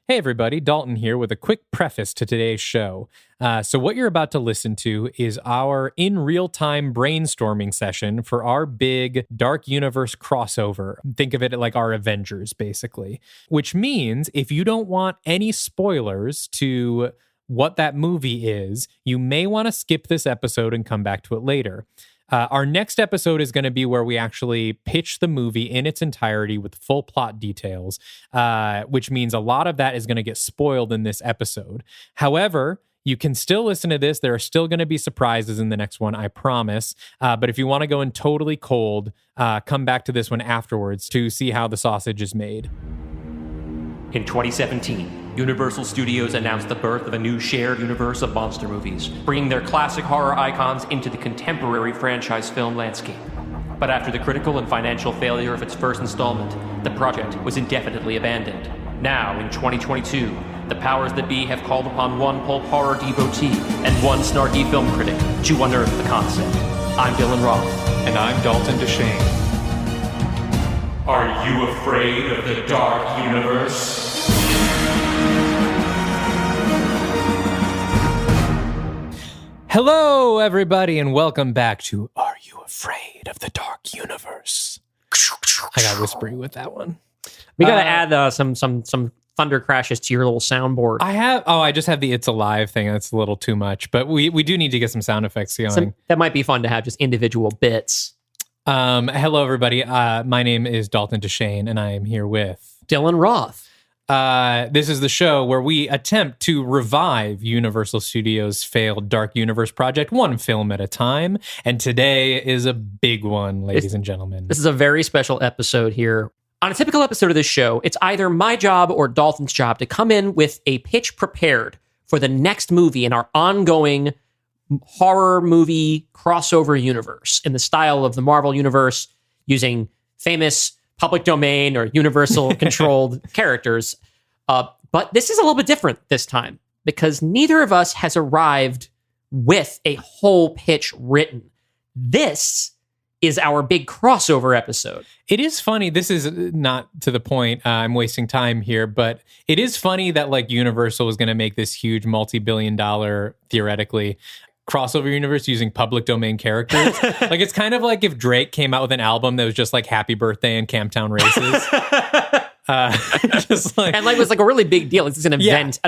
Hey everybody, Dalton here with a quick preface to today's show. So what you're about to listen to is our in real-time brainstorming session for our big Dark Universe crossover. Think of it like our Avengers, basically. Which means if you don't want any spoilers to what that movie is, you may want to skip this episode and come back to it later. Our next episode is going to be where we actually pitch the movie in its entirety with full plot details, which means a lot of that is going to get spoiled in this episode. However, you can still listen to this. There are still going to be surprises in the next one, I promise. But if you want to go in totally cold, come back to this one afterwards to see how the sausage is made. In 2017, Universal Studios announced the birth of a new shared universe of monster movies, bringing their classic horror icons into the contemporary franchise film landscape. But after the critical and financial failure of its first installment, the project was indefinitely abandoned. Now, in 2022, the powers that be have called upon one pulp horror devotee and one snarky film critic to unearth the concept. I'm Dylan Roth. And I'm Dalton Dylan. Are you afraid of the Dark Universe? Hello, everybody, and welcome back to Are You Afraid of the Dark Universe? I got whispery with that one. We got to add some thunder crashes to your little soundboard. I just have the It's Alive thing. That's a little too much, but we do need to get some sound effects going. That might be fun to have, just individual bits. Hello, everybody. My name is Dalton Dylan, and I am here with Dylan Roth. This is the show where we attempt to revive Universal Studios' failed Dark Universe project, one film at a time. And today is a big one, ladies and gentlemen. This is a very special episode here. On a typical episode of this show, it's either my job or Dalton's job to come in with a pitch prepared for the next movie in our ongoing horror movie crossover universe in the style of the Marvel Universe, using famous public domain or universal controlled characters. But this is a little bit different this time because neither of us has arrived with a whole pitch written. This is our big crossover episode. It is funny. This is not to the point. I'm wasting time here, but it is funny that like Universal was going to make this huge multi-billion-dollar, theoretically, crossover universe using public domain characters. Like, it's kind of like if Drake came out with an album that was just like Happy Birthday and Camptown Races. Just like, and like it was like a really big deal. It's an event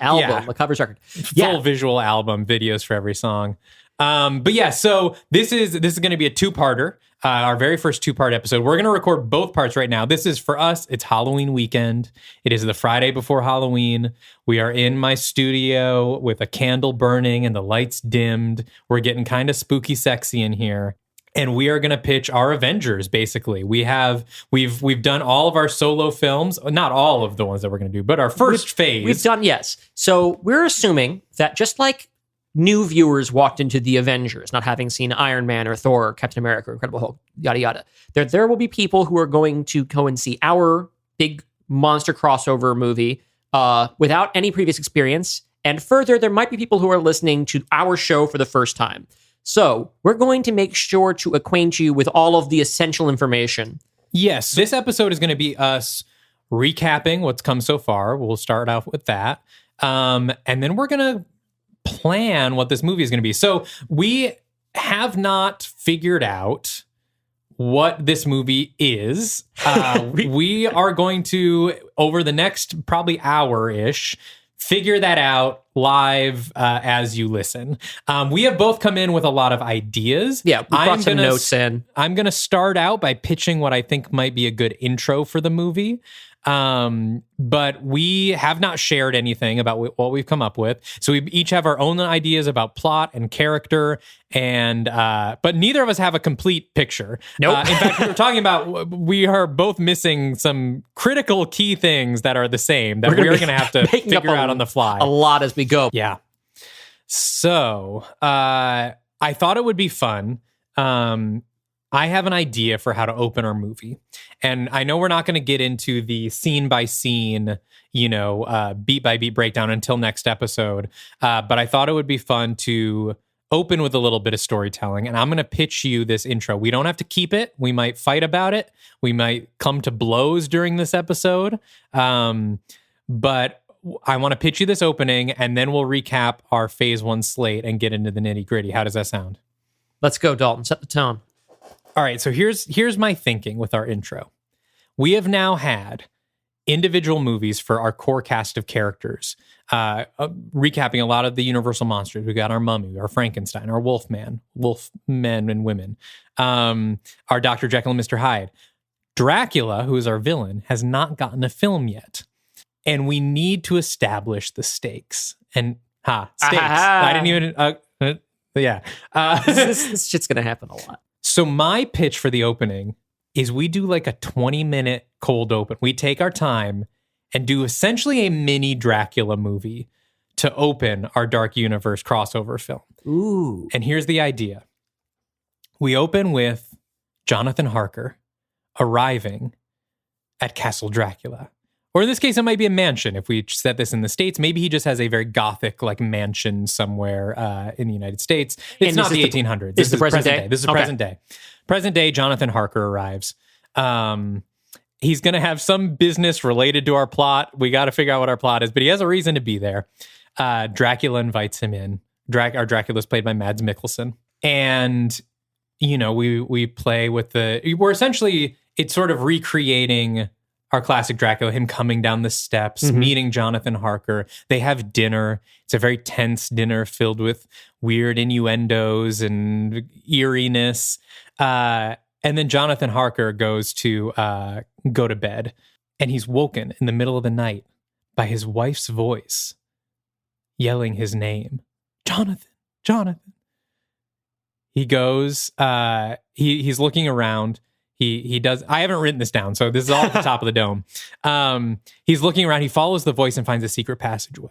album, a covers record. Full visual album, videos for every song. But yeah, so this is going to be a two-parter, our very first two-part episode. We're going to record both parts right now. This is, for us, it's Halloween weekend. It is the Friday before Halloween. We are in my studio with a candle burning and the lights dimmed. We're getting kind of spooky sexy in here. And we are going to pitch our Avengers, basically. We've done all of our solo films, not all of the ones that we're going to do, but our first phase. We've done, yes. So we're assuming that just like new viewers walked into the Avengers, not having seen Iron Man or Thor or Captain America or Incredible Hulk, yada, yada. There will be people who are going to go and see our big monster crossover movie without any previous experience. And further, there might be people who are listening to our show for the first time. So we're going to make sure to acquaint you with all of the essential information. Yes, this episode is going to be us recapping what's come so far. We'll start off with that. And then we're going to plan what this movie is going to be. So we have not figured out what this movie is. We are going to, over the next probably hour-ish, figure that out live as you listen. We have both come in with a lot of ideas. Yeah, we brought some notes in. I'm going to start out by pitching what I think might be a good intro for the movie. But we have not shared anything about what we've come up with. So we each have our own ideas about plot and character, and but neither of us have a complete picture. Nope. In fact, we were talking about we are both missing some critical key things that are the same that we're going to have to figure out on the fly. A lot as we go. Yeah. So I thought it would be fun. I have an idea for how to open our movie. And I know we're not going to get into the scene by scene, beat by beat breakdown until next episode. But I thought it would be fun to open with a little bit of storytelling. And I'm going to pitch you this intro. We don't have to keep it. We might fight about it. We might come to blows during this episode. but I want to pitch you this opening, and then we'll recap our phase 1 slate and get into the nitty gritty. How does that sound? Let's go, Dalton. Set the tone. All right, so here's my thinking with our intro. We have now had individual movies for our core cast of characters, recapping a lot of the Universal monsters. We got our Mummy, our Frankenstein, our Wolfmen and women, our Dr. Jekyll and Mr. Hyde. Dracula, who is our villain, has not gotten a film yet. And we need to establish the stakes. And, stakes. I didn't even, yeah. This shit's going to happen a lot. So my pitch for the opening is we do like a 20-minute cold open. We take our time and do essentially a mini Dracula movie to open our Dark Universe crossover film. Ooh. And here's the idea. We open with Jonathan Harker arriving at Castle Dracula. Or in this case, it might be a mansion. If we set this in the States, maybe he just has a very gothic like mansion somewhere in the United States. It's not the 1800s. This is the present day? This is present day. Present day, Jonathan Harker arrives. He's going to have some business related to our plot. We got to figure out what our plot is, but he has a reason to be there. Dracula invites him in. Our Dracula is played by Mads Mikkelsen. And, you know, we play with we're essentially, it's sort of recreating our classic Dracula, him coming down the steps, meeting Jonathan Harker. They have dinner. It's a very tense dinner filled with weird innuendos and eeriness. And then Jonathan Harker goes to go to bed, and he's woken in the middle of the night by his wife's voice yelling his name. Jonathan, Jonathan. He goes, he's looking around. He does. I haven't written this down, so this is all at the top of the dome. He's looking around. He follows the voice and finds a secret passageway.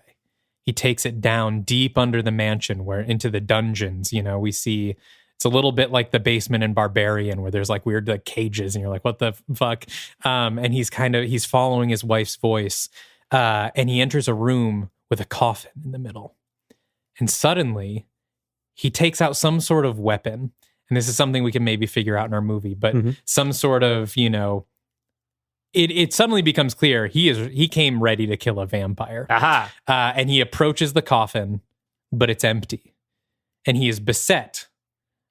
He takes it down deep under the mansion, where into the dungeons. You know, we see it's a little bit like the basement in Barbarian, where there's like weird like cages, and you're like, what the fuck? And he's following his wife's voice, and he enters a room with a coffin in the middle, and suddenly he takes out some sort of weapon. And this is something we can maybe figure out in our movie, but some sort of, you know, it suddenly becomes clear he came ready to kill a vampire. Aha. And he approaches the coffin, but it's empty. And he is beset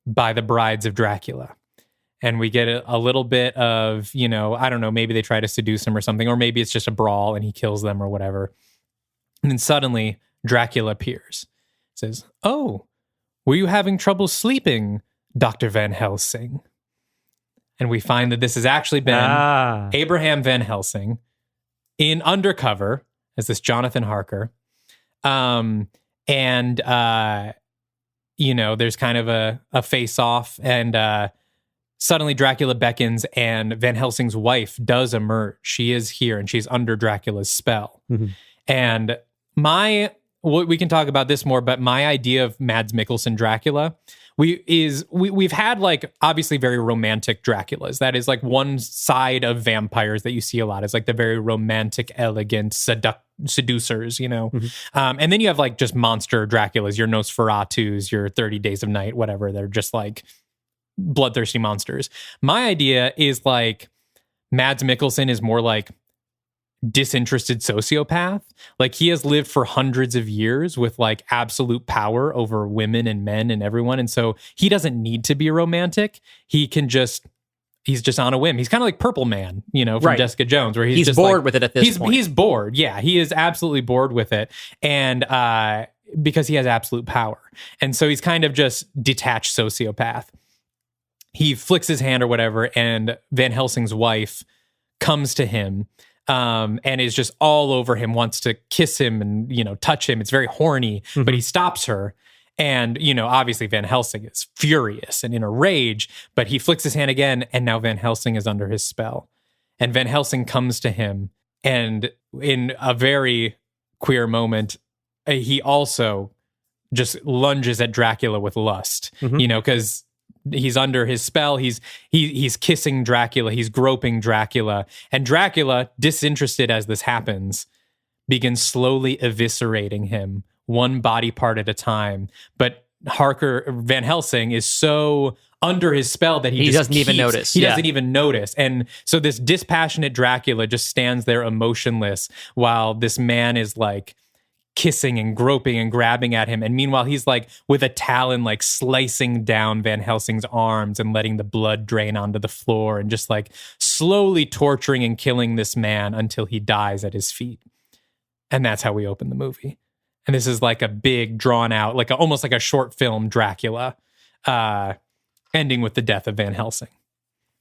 by the brides of Dracula. And we get a little bit of, you know, I don't know, maybe they try to seduce him or something, or maybe it's just a brawl and he kills them or whatever. And then suddenly Dracula appears. Says, "Oh, were you having trouble sleeping, Dr. Van Helsing?" And we find that this has actually been Abraham Van Helsing in undercover as this Jonathan Harker. You know, there's kind of a face-off, and suddenly Dracula beckons, and Van Helsing's wife does emerge. She is here, and she's under Dracula's spell. And we can talk about this more, but my idea of Mads Mikkelsen Dracula, we've had like obviously very romantic Draculas. That is like one side of vampires that you see a lot is like the very romantic, elegant seducers, you know. And then you have like just monster Draculas, your Nosferatus, your 30 Days of Night, whatever. They're just like bloodthirsty monsters. My idea is like Mads Mikkelsen is more like disinterested sociopath. Like he has lived for hundreds of years with like absolute power over women and men and everyone. And so he doesn't need to be romantic. He's just on a whim. He's kind of like Purple Man, you know, from Jessica Jones, where he's just bored like, with it at this point. He's bored. Yeah, he is absolutely bored with it. And because he has absolute power. And so he's kind of just detached sociopath. He flicks his hand or whatever, and Van Helsing's wife comes to him and is just all over him, wants to kiss him and, you know, touch him. It's very horny, but he stops her. And, you know, obviously Van Helsing is furious and in a rage, but he flicks his hand again, and now Van Helsing is under his spell. And Van Helsing comes to him, and in a very queer moment, he also just lunges at Dracula with lust, you know, because he's under his spell. He's kissing Dracula. He's groping Dracula. And Dracula, disinterested as this happens, begins slowly eviscerating him, one body part at a time. But Van Helsing is so under his spell that he doesn't even notice. He doesn't even notice. And so this dispassionate Dracula just stands there emotionless while this man is like kissing and groping and grabbing at him. And meanwhile, he's like with a talon, like slicing down Van Helsing's arms and letting the blood drain onto the floor and just like slowly torturing and killing this man until he dies at his feet. And that's how we open the movie. And this is like a big drawn out, like almost like a short film Dracula, ending with the death of Van Helsing.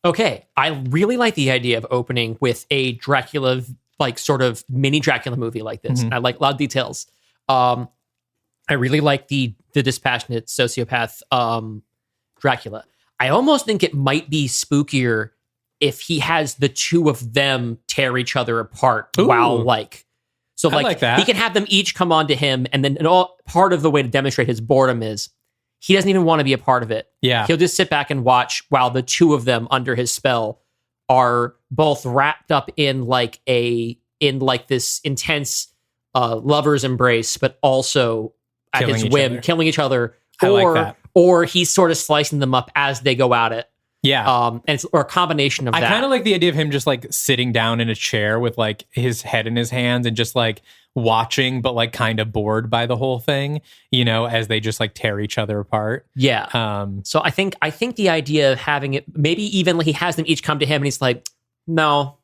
Okay. I really like the idea of opening with a Dracula, like sort of mini Dracula movie like this. I like a lot of details. I really like the dispassionate sociopath Dracula. I almost think it might be spookier if he has the two of them tear each other apart while like... So like that. He can have them each come on to him, and then part of the way to demonstrate his boredom is he doesn't even want to be a part of it. Yeah. He'll just sit back and watch while the two of them under his spell are both wrapped up in this intense lover's embrace, but also at his whim, killing each other. Or he's sort of slicing them up as they go at it. Yeah. Or a combination of that. I kind of like the idea of him just like sitting down in a chair with like his head in his hands and just like watching, but like kind of bored by the whole thing, you know, as they just like tear each other apart. Yeah. So I think the idea of having it, maybe even like he has them each come to him and he's like, no.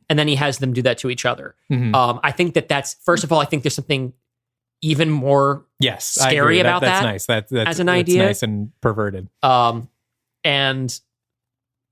And then he has them do that to each other. I think that's, first of all, I think there's something even more scary about that. That's nice. That's as an idea. Nice and perverted. And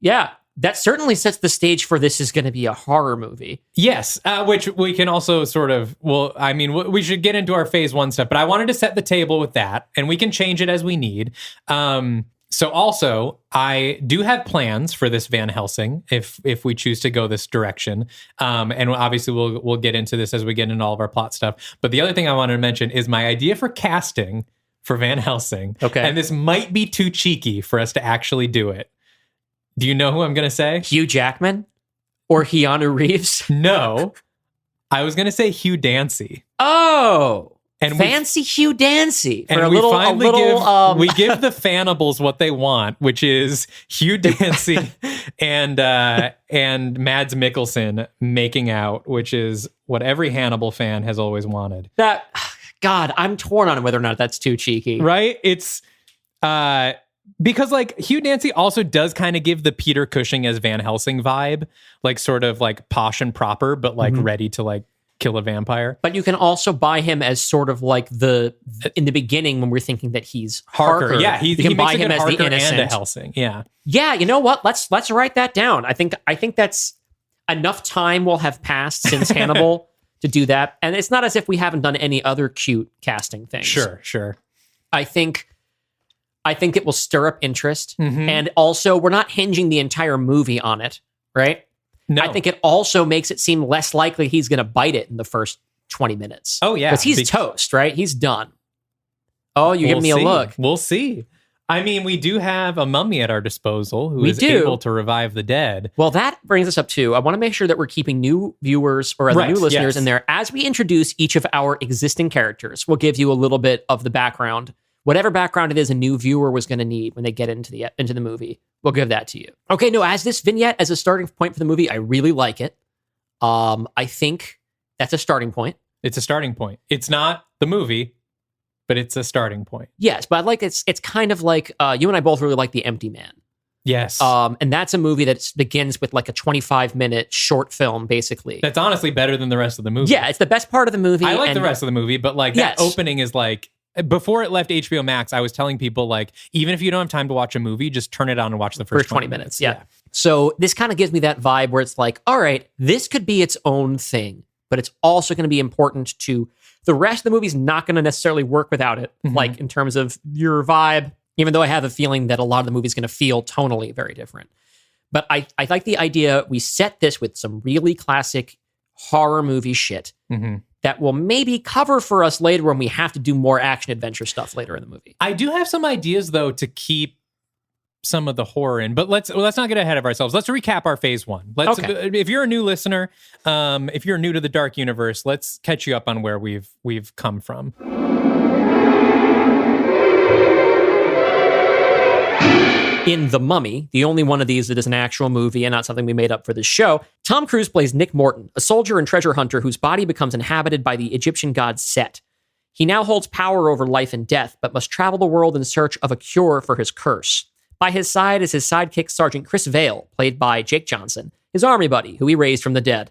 yeah, that certainly sets the stage for this is going to be a horror movie. Yes, which we can also sort of, we should get into our phase one stuff, but I wanted to set the table with that, and we can change it as we need. So also, I do have plans for this Van Helsing if we choose to go this direction. And obviously we'll get into this as we get into all of our plot stuff. But the other thing I wanted to mention is my idea for casting for Van Helsing. Okay. And this might be too cheeky for us to actually do it. Do you know who I'm going to say? Hugh Jackman? Or Keanu Reeves? No. I was going to say Hugh Dancy. Oh. And fancy Hugh Dancy. And we give the Fanables what they want, which is Hugh Dancy and Mads Mikkelsen making out, which is what every Hannibal fan has always wanted. God, I'm torn on whether or not that's too cheeky. Right? It's... because like Hugh Dancy also does kind of give the Peter Cushing as Van Helsing vibe, like sort of like posh and proper, but like ready to like kill a vampire. But you can also buy him as sort of like in the beginning when we're thinking that he's Harker. Yeah, you can buy him as the innocent and a Helsing. Yeah. Yeah, you know what? Let's write that down. I think that's enough time will have passed since Hannibal to do that. And it's not as if we haven't done any other cute casting things. Sure. I think it will stir up interest. And also, we're not hinging the entire movie on it, right? No. I think it also makes it seem less likely he's going to bite it in the first 20 minutes. Oh, yeah. Because he's toast, right? He's done. Oh, you give me a look. We'll see. I mean, we do have a mummy at our disposal who is able to revive the dead. Well, that brings us up to, I want to make sure that we're keeping new viewers or new listeners in there. As we introduce each of our existing characters, we'll give you a little bit of the background. Whatever background it is a new viewer was going to need when they get into the movie, we'll give that to you. Okay, no, as this vignette, as a starting point for the movie, I really like it. I think that's a starting point. It's a starting point. It's not the movie, but it's a starting point. Yes, but it's kind of like, you and I both really like The Empty Man. Yes. And that's a movie that begins with like a 25-minute short film, basically. That's honestly better than the rest of the movie. Yeah, it's the best part of the movie. I like the rest of the movie, but like that opening is like, before it left HBO Max, I was telling people, like, even if you don't have time to watch a movie, just turn it on and watch the first 20 minutes. Yeah. So this kind of gives me that vibe where it's like, all right, this could be its own thing, but it's also going to be important to the rest of the movie's not going to necessarily work without it, like in terms of your vibe, even though I have a feeling that a lot of the movie's going to feel tonally very different. But I like the idea we set this with some really classic horror movie shit. That will maybe cover for us later when we have to do more action adventure stuff later in the movie. I do have some ideas, though, to keep some of the horror in, but let's not get ahead of ourselves. Let's recap our phase one. If you're a new listener, if you're new to the Dark Universe, let's catch you up on where we've come from. In The Mummy, the only one of these that is an actual movie and not something we made up for this show, Tom Cruise plays Nick Morton, a soldier and treasure hunter whose body becomes inhabited by the Egyptian god Set. He now holds power over life and death, but must travel the world in search of a cure for his curse. By his side is his sidekick Sergeant Chris Vale, played by Jake Johnson, his army buddy, who he raised from the dead.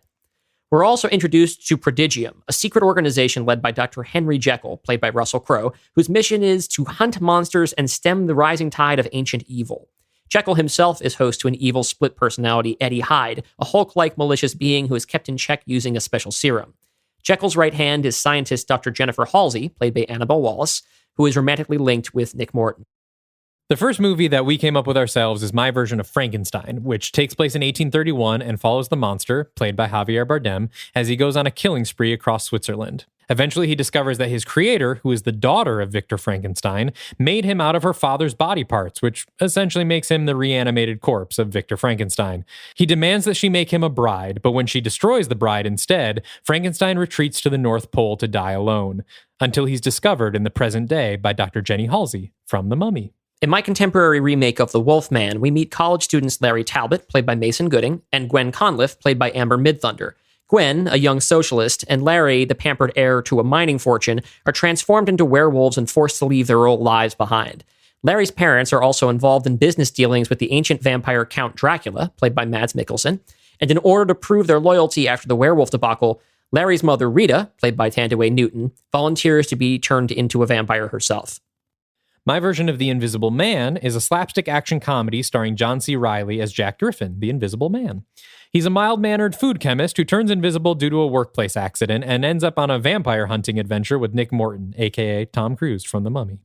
We're also introduced to Prodigium, a secret organization led by Dr. Henry Jekyll, played by Russell Crowe, whose mission is to hunt monsters and stem the rising tide of ancient evil. Jekyll himself is host to an evil split personality, Eddie Hyde, a Hulk-like malicious being who is kept in check using a special serum. Jekyll's right hand is scientist Dr. Jennifer Halsey, played by Annabelle Wallis, who is romantically linked with Nick Morton. The first movie that we came up with ourselves is my version of Frankenstein, which takes place in 1831 and follows the monster, played by Javier Bardem, as he goes on a killing spree across Switzerland. Eventually, he discovers that his creator, who is the daughter of Victor Frankenstein, made him out of her father's body parts, which essentially makes him the reanimated corpse of Victor Frankenstein. He demands that she make him a bride, but when she destroys the bride instead, Frankenstein retreats to the North Pole to die alone, until he's discovered in the present day by Dr. Jenny Halsey from The Mummy. In my contemporary remake of The Wolfman, we meet college students Larry Talbot, played by Mason Gooding, and Gwen Conliffe, played by Amber Midthunder. Gwen, a young socialist, and Larry, the pampered heir to a mining fortune, are transformed into werewolves and forced to leave their old lives behind. Larry's parents are also involved in business dealings with the ancient vampire Count Dracula, played by Mads Mikkelsen, and in order to prove their loyalty after the werewolf debacle, Larry's mother, Rita, played by Tandaway Newton, volunteers to be turned into a vampire herself. My version of The Invisible Man is a slapstick action comedy starring John C. Reilly as Jack Griffin, the Invisible Man. He's a mild-mannered food chemist who turns invisible due to a workplace accident and ends up on a vampire hunting adventure with Nick Morton, aka Tom Cruise from The Mummy.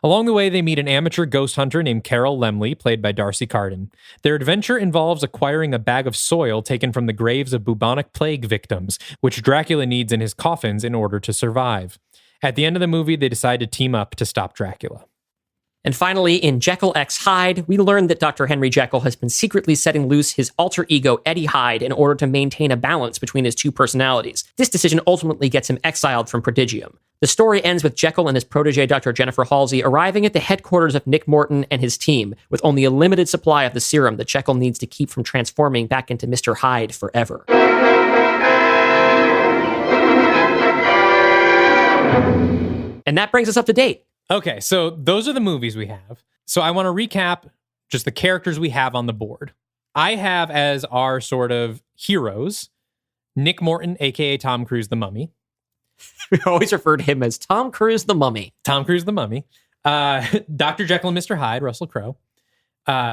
Along the way, they meet an amateur ghost hunter named Carol Lemley, played by Darcy Carden. Their adventure involves acquiring a bag of soil taken from the graves of bubonic plague victims, which Dracula needs in his coffins in order to survive. At the end of the movie, they decide to team up to stop Dracula. And finally, in Jekyll X Hyde, we learn that Dr. Henry Jekyll has been secretly setting loose his alter ego Eddie Hyde in order to maintain a balance between his two personalities. This decision ultimately gets him exiled from Prodigium. The story ends with Jekyll and his protege Dr. Jennifer Halsey arriving at the headquarters of Nick Morton and his team, with only a limited supply of the serum that Jekyll needs to keep from transforming back into Mr. Hyde forever. And that brings us up to date. Okay, so those are the movies we have. So I want to recap just the characters we have on the board. I have as our sort of heroes, Nick Morton, aka Tom Cruise the Mummy. We always refer to him as Tom Cruise the Mummy. Tom Cruise the Mummy. Dr. Jekyll and Mr. Hyde, Russell Crowe.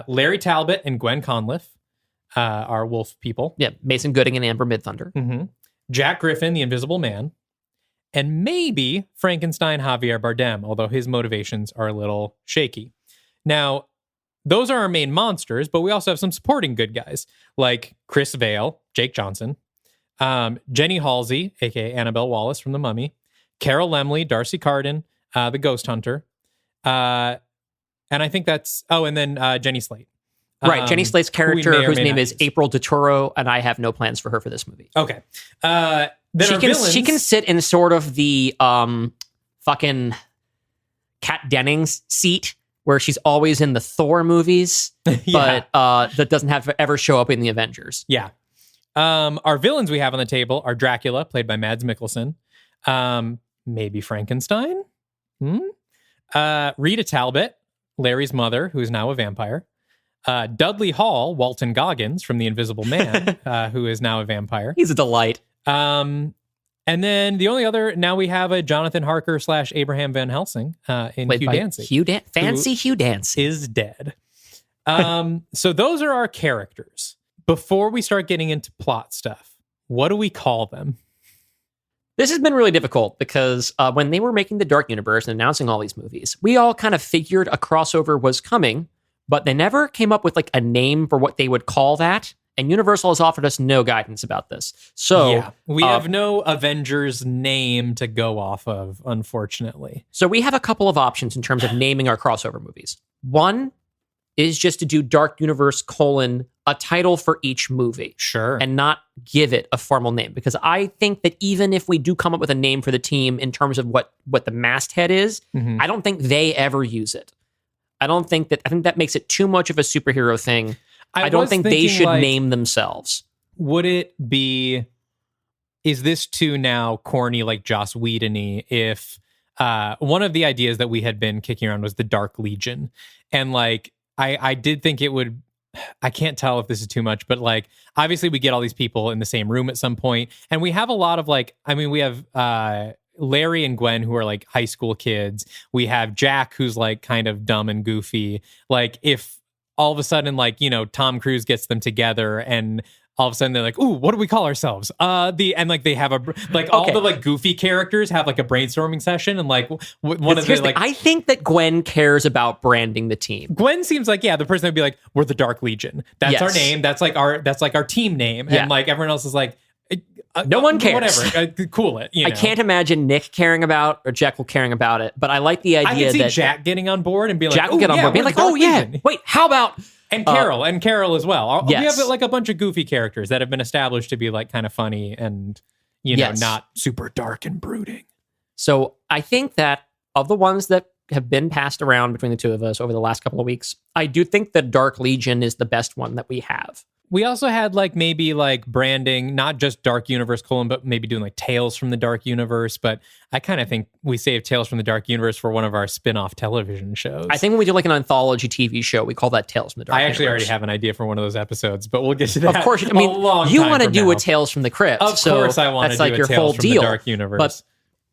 Larry Talbot and Gwen Conliffe, our wolf people. Yeah, Mason Gooding and Amber Midthunder. Mm-hmm. Jack Griffin, the Invisible Man. And maybe Frankenstein Javier Bardem, although his motivations are a little shaky. Now, those are our main monsters, but we also have some supporting good guys, like Chris Vale, Jake Johnson, Jenny Halsey, aka Annabelle Wallis from The Mummy, Carol Lemley, Darcy Carden, the Ghost Hunter, and I think that's, and then Jenny Slate. Right, Jenny Slate's character, whose name is use. April DeToro, and I have no plans for her for this movie. Okay. Then she can sit in sort of the fucking Kat Dennings seat where she's always in the Thor movies, Yeah. but that doesn't ever show up in the Avengers. Yeah. Our villains we have on the table are Dracula, played by Mads Mikkelsen. Maybe Frankenstein? Rita Talbot, Larry's mother, who is now a vampire. Dudley Hall, Walton Goggins from The Invisible Man, who is now a vampire. He's a delight. And then the only other, now we have a Jonathan Harker / Abraham Van Helsing in Played Hugh by Dancy. Fancy Hugh Dancy. Is dead. So those are our characters. Before we start getting into plot stuff, what do we call them? This has been really difficult because when they were making the Dark Universe and announcing all these movies, we all kind of figured a crossover was coming, but they never came up with like a name for what they would call that. And Universal has offered us no guidance about this. So yeah, we have no Avengers name to go off of, unfortunately. So we have a couple of options in terms of naming our crossover movies. One is just to do Dark Universe : a title for each movie. Sure. And not give it a formal name. Because I think that even if we do come up with a name for the team in terms of what the masthead is, I don't think they ever use it. I think that makes it too much of a superhero thing. I don't think they should name themselves. Would it be, is this too now corny, like Joss Whedon-y, if one of the ideas that we had been kicking around was the Dark Legion? And like, I did think it would, I can't tell if this is too much, but like, obviously we get all these people in the same room at some point, and we have a lot of like, I mean, we have Larry and Gwen, who are like high school kids. We have Jack, who's like kind of dumb and goofy. Like, if all of a sudden, like, you know, Tom Cruise gets them together and all of a sudden they're like, ooh, what do we call ourselves? And like they have all the like goofy characters have like a brainstorming session, and like one of the like, I think that Gwen cares about branding the team. Gwen seems like, the person would be like, we're the Dark Legion. That's our name. That's like our team name. And like everyone else is like, no one cares. Whatever. Cool it. You know? I can't imagine Nick caring about or Jekyll caring about it, but I like the idea that Jack getting on board and being like, Jack will get on board, being like, oh yeah, wait, how about and Carol as well. Yes. We have like a bunch of goofy characters that have been established to be like kind of funny and not super dark and brooding. So I think that of the ones that have been passed around between the two of us over the last couple of weeks, I do think the Dark Legion is the best one that we have. We also had like maybe like branding, not just Dark Universe : but maybe doing like Tales from the Dark Universe. But I kind of think we saved Tales from the Dark Universe for one of our spin-off television shows. I think when we do like an anthology TV show, we call that Tales from the Dark Universe. I actually already have an idea for one of those episodes, but we'll get to that. Of course, I mean, you want to do a Tales from the Crypt. Of course I want to do a Tales from the Dark Universe.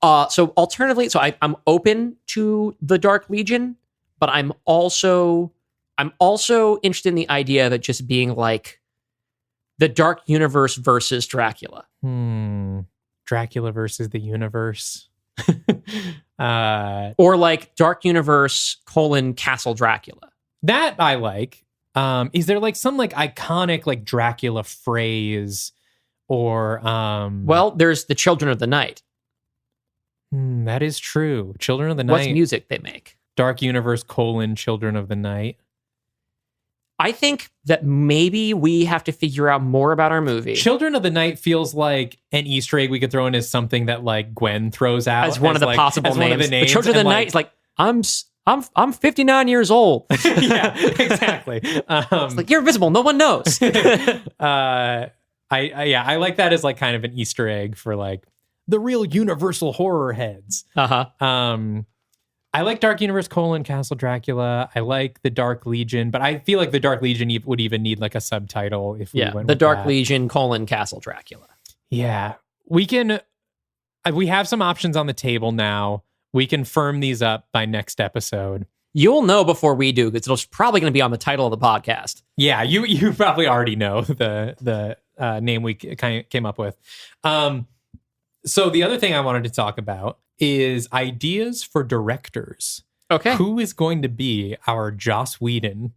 But so alternatively, I'm open to the Dark Legion, but I'm also interested in the idea of it just being like the Dark Universe versus Dracula. Dracula versus the universe. Or like Dark Universe : Castle Dracula. That I like. Is there like some like iconic like Dracula phrase or Well, there's the Children of the Night. That is true. Children of the Night. What's music they make? Dark Universe : Children of the Night. I think that maybe we have to figure out more about our movie. Children of the Night feels like an Easter egg we could throw in as something that like Gwen throws out as one of the like, possible names. One of the names. The Children of the Night is like, I'm 59 years old. Yeah, exactly. It's like, you're invisible. No one knows. I like that as like kind of an Easter egg for like the real universal horror heads. I like Dark Universe : Castle Dracula. I like the Dark Legion, but I feel like the Dark Legion would even need like a subtitle if we went the with Dark that. Legion : Castle Dracula. Yeah, we can. We have some options on the table now. We can firm these up by next episode. You'll know before we do, because it's probably going to be on the title of the podcast. Yeah, you probably already know the name we kind of came up with. So the other thing I wanted to talk about is ideas for directors. Okay. Who is going to be our Joss Whedon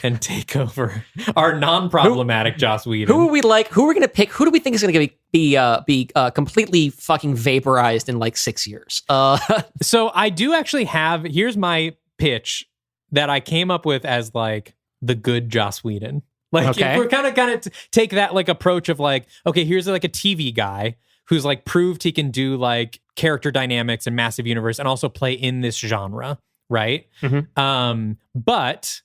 and take over our non-problematic Joss Whedon? Who are we like? Who are we going to pick? Who do we think is going to be completely fucking vaporized in like 6 years? So I do actually have, here's my pitch that I came up with as like the good Joss Whedon. Like if we're kind of take that like approach of like, okay, here's like a TV guy who's like proved he can do like character dynamics and massive universe and also play in this genre, right? Mm-hmm. But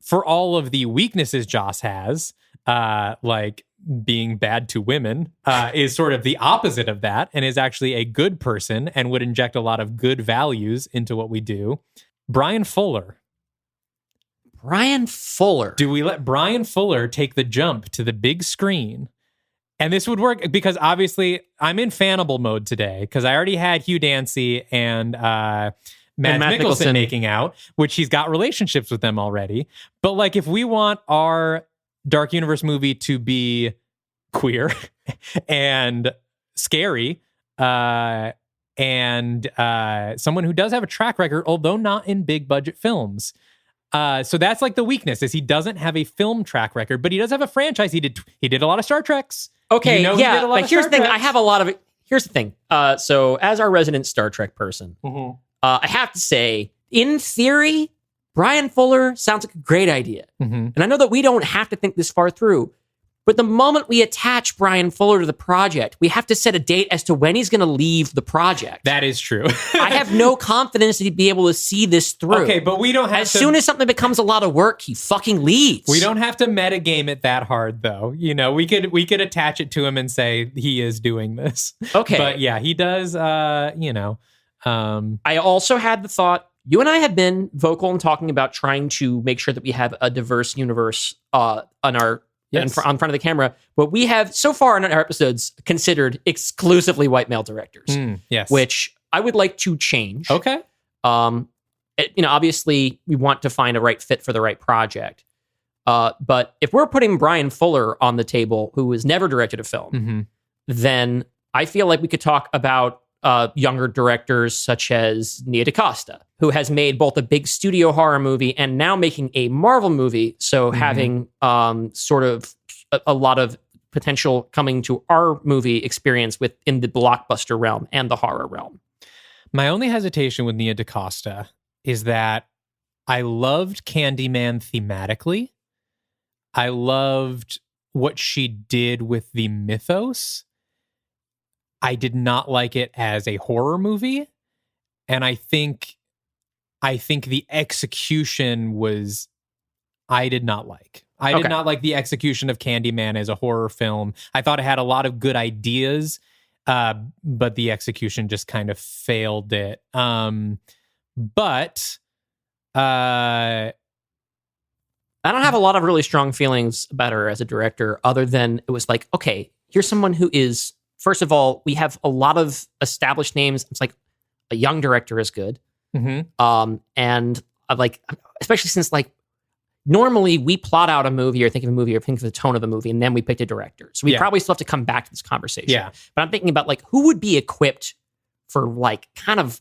for all of the weaknesses Joss has, like being bad to women, is sort of the opposite of that and is actually a good person and would inject a lot of good values into what we do. Brian Fuller. Do we let Brian Fuller take the jump to the big screen? And this would work because obviously I'm in fannable mode today because I already had Hugh Dancy and Matt Mikkelsen making out, which he's got relationships with them already. But like if we want our Dark Universe movie to be queer and scary and someone who does have a track record, although not in big budget films. So that's like the weakness is he doesn't have a film track record, but he does have a franchise. He did a lot of Star Treks. Okay, but here's the thing. I have a lot of it. Here's the thing. So as our resident Star Trek person, I have to say, in theory, Brian Fuller sounds like a great idea. And I know that we don't have to think this far through, But the moment we attach Brian Fuller to the project, we have to set a date as to when he's going to leave the project. That is true. I have no confidence that he'd be able to see this through. Okay, but we don't have As soon as something becomes a lot of work, he fucking leaves. We don't have to metagame it that hard, though. You know, we could attach it to him and say he is doing this. Okay. But yeah, he does, I also had the thought, you and I have been vocal in talking about trying to make sure that we have a diverse universe on our... Yes. On front of the camera, but we have so far in our episodes considered exclusively white male directors. Yes, which I would like to change. Okay. Obviously we want to find a right fit for the right project. But if we're putting Brian Fuller on the table, who has never directed a film, then I feel like we could talk about younger directors such as Nia DaCosta, who has made both a big studio horror movie and now making a Marvel movie. So having sort of a lot of potential coming to our movie experience within the blockbuster realm and the horror realm. My only hesitation with Nia DaCosta is that I loved Candyman thematically. I loved what she did with the mythos. I did not like it as a horror movie, and I think the execution was I did not like. I did not like the execution of Candyman as a horror film. I thought it had a lot of good ideas, but the execution just kind of failed it. But I don't have a lot of really strong feelings about her as a director, other than it was like, okay, here's someone who is, first of all, we have a lot of established names. It's like a young director is good. And like, especially since like normally we plot out a movie or think of a movie or think of the tone of a movie and then we pick a director. So we probably still have to come back to this conversation. Yeah. But I'm thinking about like who would be equipped for like kind of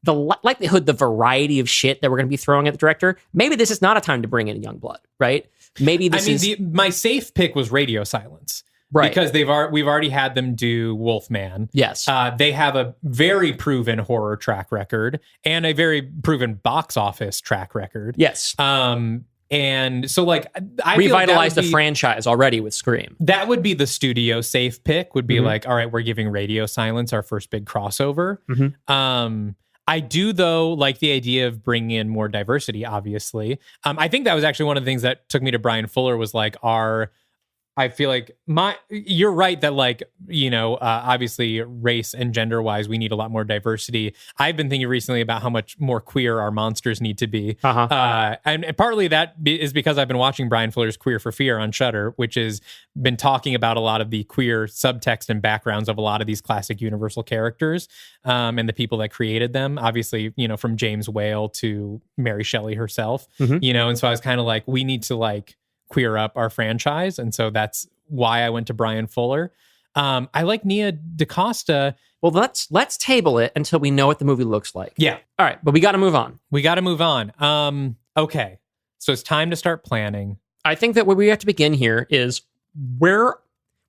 the likelihood, the variety of shit that we're going to be throwing at the director. Maybe this is not a time to bring in young blood, right? Maybe this my safe pick was Radio Silence. Right. Because we've already had them do Wolfman. Yes. They have a very proven horror track record and a very proven box office track record. Yes. And so like I revitalized the franchise already with Scream. That would be the studio safe pick, would be like, all right, we're giving Radio Silence our first big crossover. I do, though, like the idea of bringing in more diversity, obviously. I think that was actually one of the things that took me to Brian Fuller was like I feel like you're right that like, obviously race and gender wise, we need a lot more diversity. I've been thinking recently about how much more queer our monsters need to be. And partly that is because I've been watching Brian Fuller's Queer for Fear on Shudder, which has been talking about a lot of the queer subtext and backgrounds of a lot of these classic Universal characters and the people that created them. Obviously, from James Whale to Mary Shelley herself, and so I was kind of like, we need to like queer up our franchise, and so that's why I went to Brian Fuller. I like Nia DaCosta. Well, let's table it until we know what the movie looks like. Yeah. All right, but we got to move on. Okay. So it's time to start planning. I think that where we have to begin here is where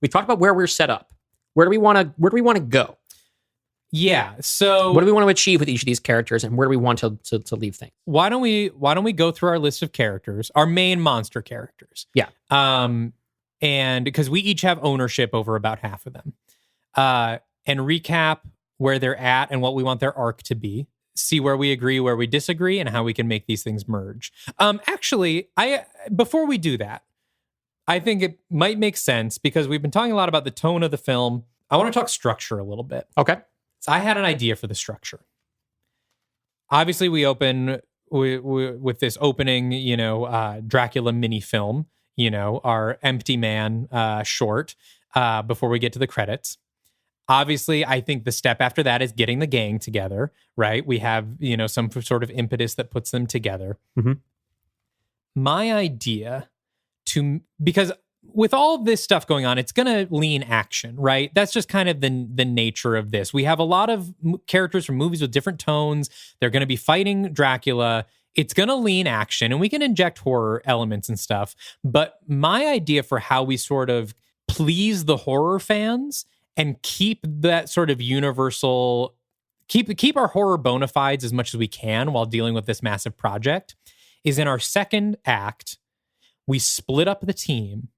we talked about where we're set up. Where do we want to go? Yeah. So what do we want to achieve with each of these characters, and where do we want to leave things? Why don't we go through our list of characters, our main monster characters? Yeah. And because we each have ownership over about half of them, and recap where they're at and what we want their arc to be. See where we agree, where we disagree, and how we can make these things merge. Actually, before we do that, I think it might make sense because we've been talking a lot about the tone of the film. I want to talk structure a little bit. Okay. So I had an idea for the structure. Obviously, we open with this opening, Dracula mini film, our Empty Man short before we get to the credits. Obviously, I think the step after that is getting the gang together, right? We have, some sort of impetus that puts them together. My idea because with all this stuff going on, it's going to lean action, right? That's just kind of the nature of this. We have a lot of characters from movies with different tones. They're going to be fighting Dracula. It's going to lean action, and we can inject horror elements and stuff. But my idea for how we sort of please the horror fans and keep that sort of universal, keep our horror bona fides as much as we can while dealing with this massive project is in our second act, we split up the team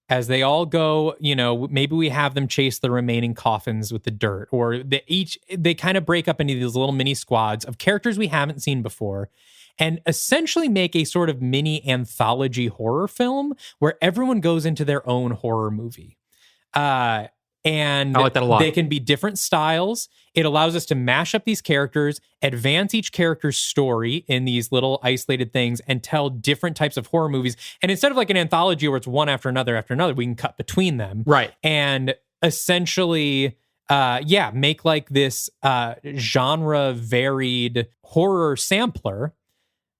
as they all go, maybe we have them chase the remaining coffins with the dirt, or they kind of break up into these little mini squads of characters we haven't seen before, and essentially make a sort of mini anthology horror film where everyone goes into their own horror movie. And I like that a lot. They can be different styles. It allows us to mash up these characters, advance each character's story in these little isolated things, and tell different types of horror movies. And instead of like an anthology where it's one after another, we can cut between them. Right. And essentially, make like this genre varied horror sampler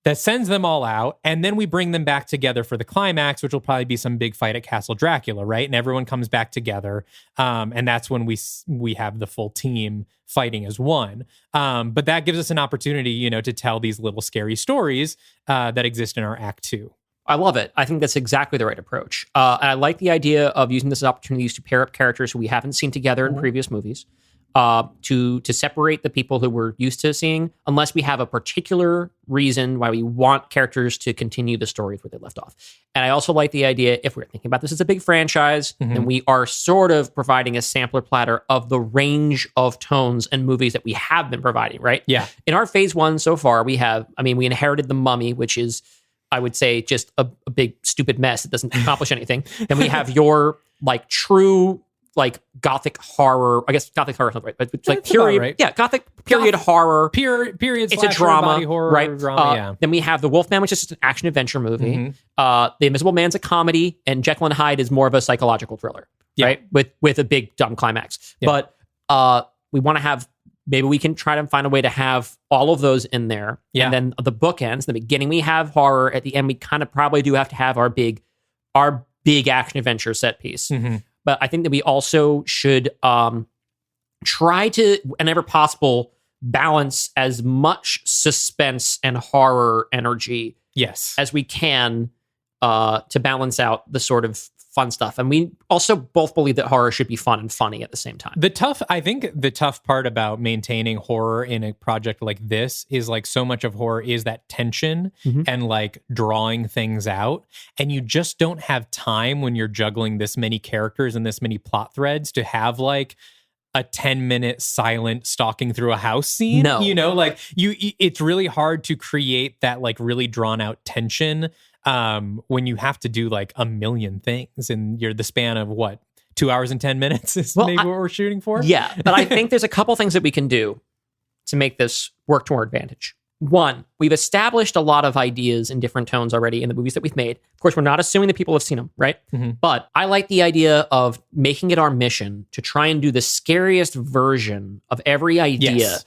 that sends them all out, and then we bring them back together for the climax, which will probably be some big fight at Castle Dracula, right? And everyone comes back together, and that's when we have the full team fighting as one. But that gives us an opportunity, to tell these little scary stories that exist in our Act 2. I love it. I think that's exactly the right approach. And I like the idea of using this as opportunities to pair up characters who we haven't seen together in previous movies. To separate the people who we're used to seeing, unless we have a particular reason why we want characters to continue the stories where they left off. And I also like the idea, if we're thinking about this as a big franchise, then we are sort of providing a sampler platter of the range of tones and movies that we have been providing, right? Yeah. In our phase 1 so far, we inherited The Mummy, which is, I would say, just a big stupid mess that doesn't accomplish anything. Then we have your like true like gothic horror. I guess gothic horror is not right, but it's like period. Right. Yeah, gothic period horror. Period. It's a drama, body horror, right? Drama, Then we have The Wolfman, which is just an action adventure movie. The Invisible Man's a comedy, and Jekyll and Hyde is more of a psychological thriller, right? With a big dumb climax. Yeah. But we want to have. Maybe we can try to find a way to have all of those in there. Yeah. And then the bookends. In the beginning, we have horror. At the end, we kind of probably do have to have our big action adventure set piece. But I think that we also should try to, whenever possible, balance as much suspense and horror energy as we can to balance out the sort of fun stuff. And we also both believe that horror should be fun and funny at the same time. I think the tough part about maintaining horror in a project like this is like so much of horror is that tension and like drawing things out. And you just don't have time when you're juggling this many characters and this many plot threads to have like a 10-minute silent stalking through a house scene. No. It's really hard to create that like really drawn out tension when you have to do like a million things and you're the span of 2 hours and 10 minutes is maybe what we're shooting for. Yeah. But I think there's a couple things that we can do to make this work to our advantage. One, we've established a lot of ideas in different tones already in the movies that we've made. Of course, we're not assuming that people have seen them, right? But I like the idea of making it our mission to try and do the scariest version of every idea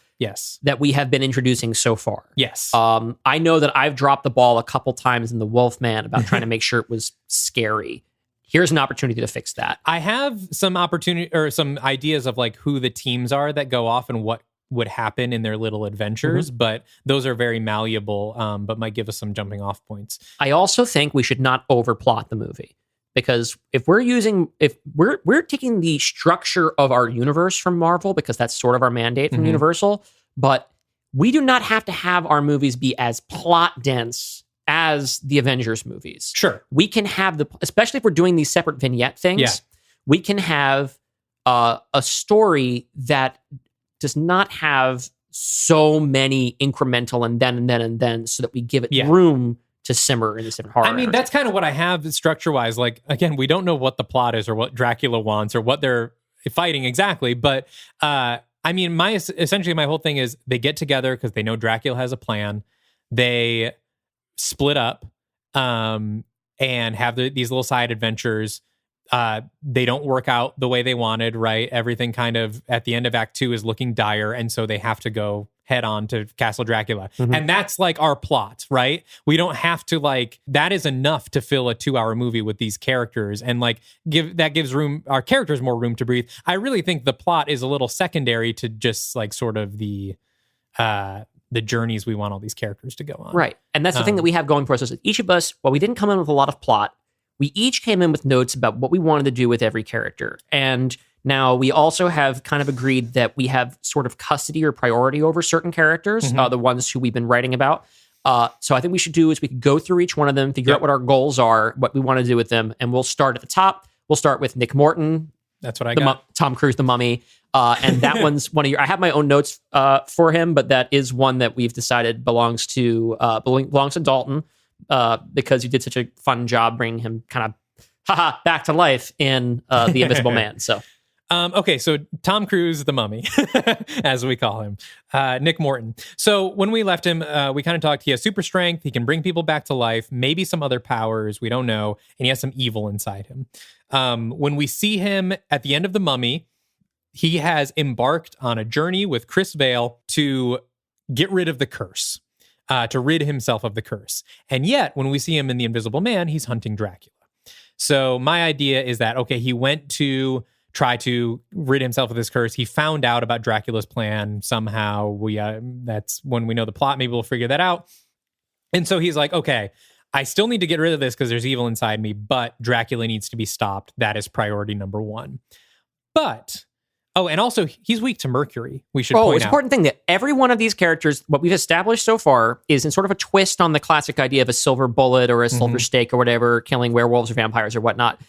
that we have been introducing so far. Yes. I know that I've dropped the ball a couple times in The Wolfman about trying to make sure it was scary. Here's an opportunity to fix that. I have some opportunity or some ideas of like who the teams are that go off and what would happen in their little adventures, but those are very malleable, but might give us some jumping off points. I also think we should not overplot the movie. Because if we're taking the structure of our universe from Marvel, because that's sort of our mandate from Universal, but we do not have to have our movies be as plot dense as the Avengers movies. Sure. We can have especially if we're doing these separate vignette things, we can have a story that does not have so many incremental and then so that we give it room to simmer in this different horror. I mean, that's kind of what I have structure-wise. Like, again, we don't know what the plot is or what Dracula wants or what they're fighting exactly. But, I mean, essentially my whole thing is they get together because they know Dracula has a plan. They split up and have these little side adventures. They don't work out the way they wanted, right? Everything kind of at the end of Act 2 is looking dire. And so they have to go head on to Castle Dracula. And that's like our plot, right? We don't have to that is enough to fill a 2-hour movie with these characters and gives our characters more room to breathe. I really think the plot is a little secondary to just sort of the journeys we want all these characters to go on. Right. And that's the thing that we have going for us is that each of us, while we didn't come in with a lot of plot, we each came in with notes about what we wanted to do with every character. And now we also have kind of agreed that we have sort of custody or priority over certain characters, the ones who we've been writing about. So I think we should do is we could go through each one of them, figure out what our goals are, what we want to do with them, and we'll start at the top. We'll start with Nick Morton. That's what I got. Tom Cruise, the Mummy. And that one's one of your... I have my own notes for him, but that is one that we've decided belongs to Dalton because you did such a fun job bringing him kind of back to life in The Invisible Man. So... okay, so Tom Cruise, the Mummy, as we call him, Nick Morton. So when we left him, we kind of talked, he has super strength, he can bring people back to life, maybe some other powers, we don't know, and he has some evil inside him. When we see him at the end of The Mummy, he has embarked on a journey with Chris Vail to get rid of the curse, to rid himself of the curse. And yet, when we see him in The Invisible Man, he's hunting Dracula. So my idea is that, okay, he went to try to rid himself of this curse. He found out about Dracula's plan somehow. That's when we know the plot. Maybe we'll figure that out. And so he's like, okay, I still need to get rid of this because there's evil inside me, but Dracula needs to be stopped. That is priority number one. But, and also he's weak to Mercury. We should point out. It's an important thing that every one of these characters, what we've established so far, is in sort of a twist on the classic idea of a silver bullet or a silver stake or whatever, killing werewolves or vampires or whatnot.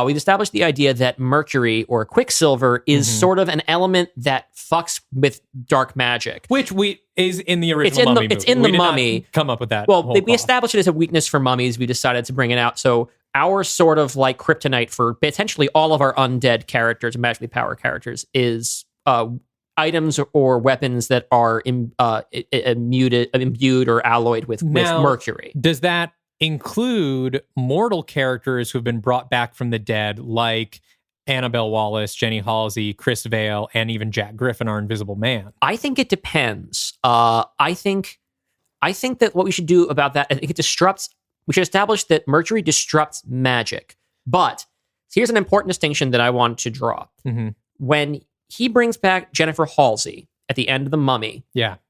We've established the idea that Mercury or Quicksilver is sort of an element that fucks with dark magic. Which is in the original Mummy movie. It's in the Mummy. Come up with that. Well, we established it as a weakness for mummies. We decided to bring it out. So our sort of like kryptonite for potentially all of our undead characters and magically power characters is items or weapons that are imbued or alloyed with Mercury. Does that include mortal characters who have been brought back from the dead, like Annabelle Wallis, Jenny Halsey, Chris Vail, and even Jack Griffin, our Invisible Man? I think it depends. I think that what we should do about that, I think it disrupts. We should establish that Mercury disrupts magic. But here's an important distinction that I want to draw. When he brings back Jennifer Halsey at the end of The Mummy,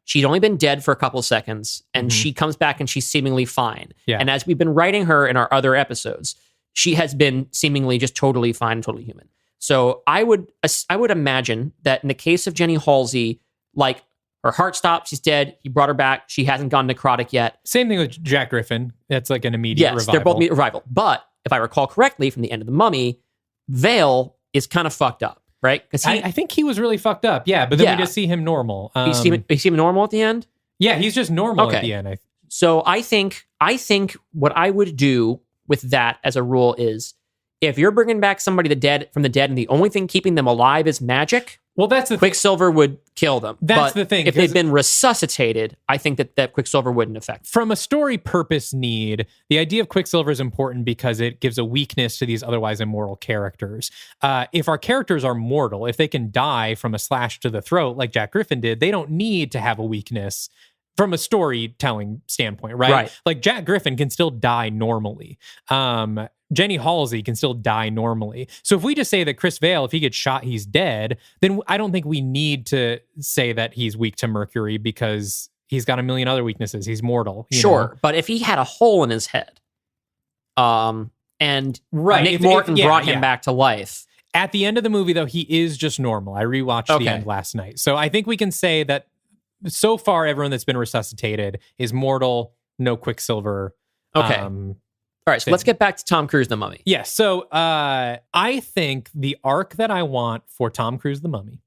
she'd only been dead for a couple of seconds, and she comes back and she's seemingly fine. And as we've been writing her in our other episodes, she has been seemingly just totally fine, totally human. So I would imagine that in the case of Jenny Halsey, like her heart stopped, she's dead, he brought her back, she hasn't gone necrotic yet. Same thing with Jack Griffin. That's like an immediate revival. Yes, they're both immediate revival. But if I recall correctly from the end of The Mummy, Vail is kind of fucked up. Right? Because I think he was really fucked up. Yeah, but then we just see him normal. You see him normal at the end? Yeah, he's just normal at the end. So I think what I would do with that as a rule is, if you're bringing back somebody from the dead and the only thing keeping them alive is magic, well, that's the Quicksilver would kill them. That's the thing. If they've been resuscitated, I think that Quicksilver wouldn't affect them. From a story purpose need, the idea of Quicksilver is important because it gives a weakness to these otherwise immortal characters. If our characters are mortal, if they can die from a slash to the throat like Jack Griffin did, they don't need to have a weakness from a storytelling standpoint, right? Like Jack Griffin can still die normally. Jenny Halsey can still die normally. So if we just say that Chris Vail, if he gets shot, he's dead, then I don't think we need to say that he's weak to Mercury because he's got a million other weaknesses. He's mortal. You know? But if he had a hole in his head, and Nick Morton brought him back to life. At the end of the movie, though, he is just normal. I rewatched the end last night. So I think we can say that so far, everyone that's been resuscitated is mortal, no Quicksilver. All right, so let's get back to Tom Cruise, the Mummy. Yes, so I think the arc that I want for Tom Cruise, the Mummy,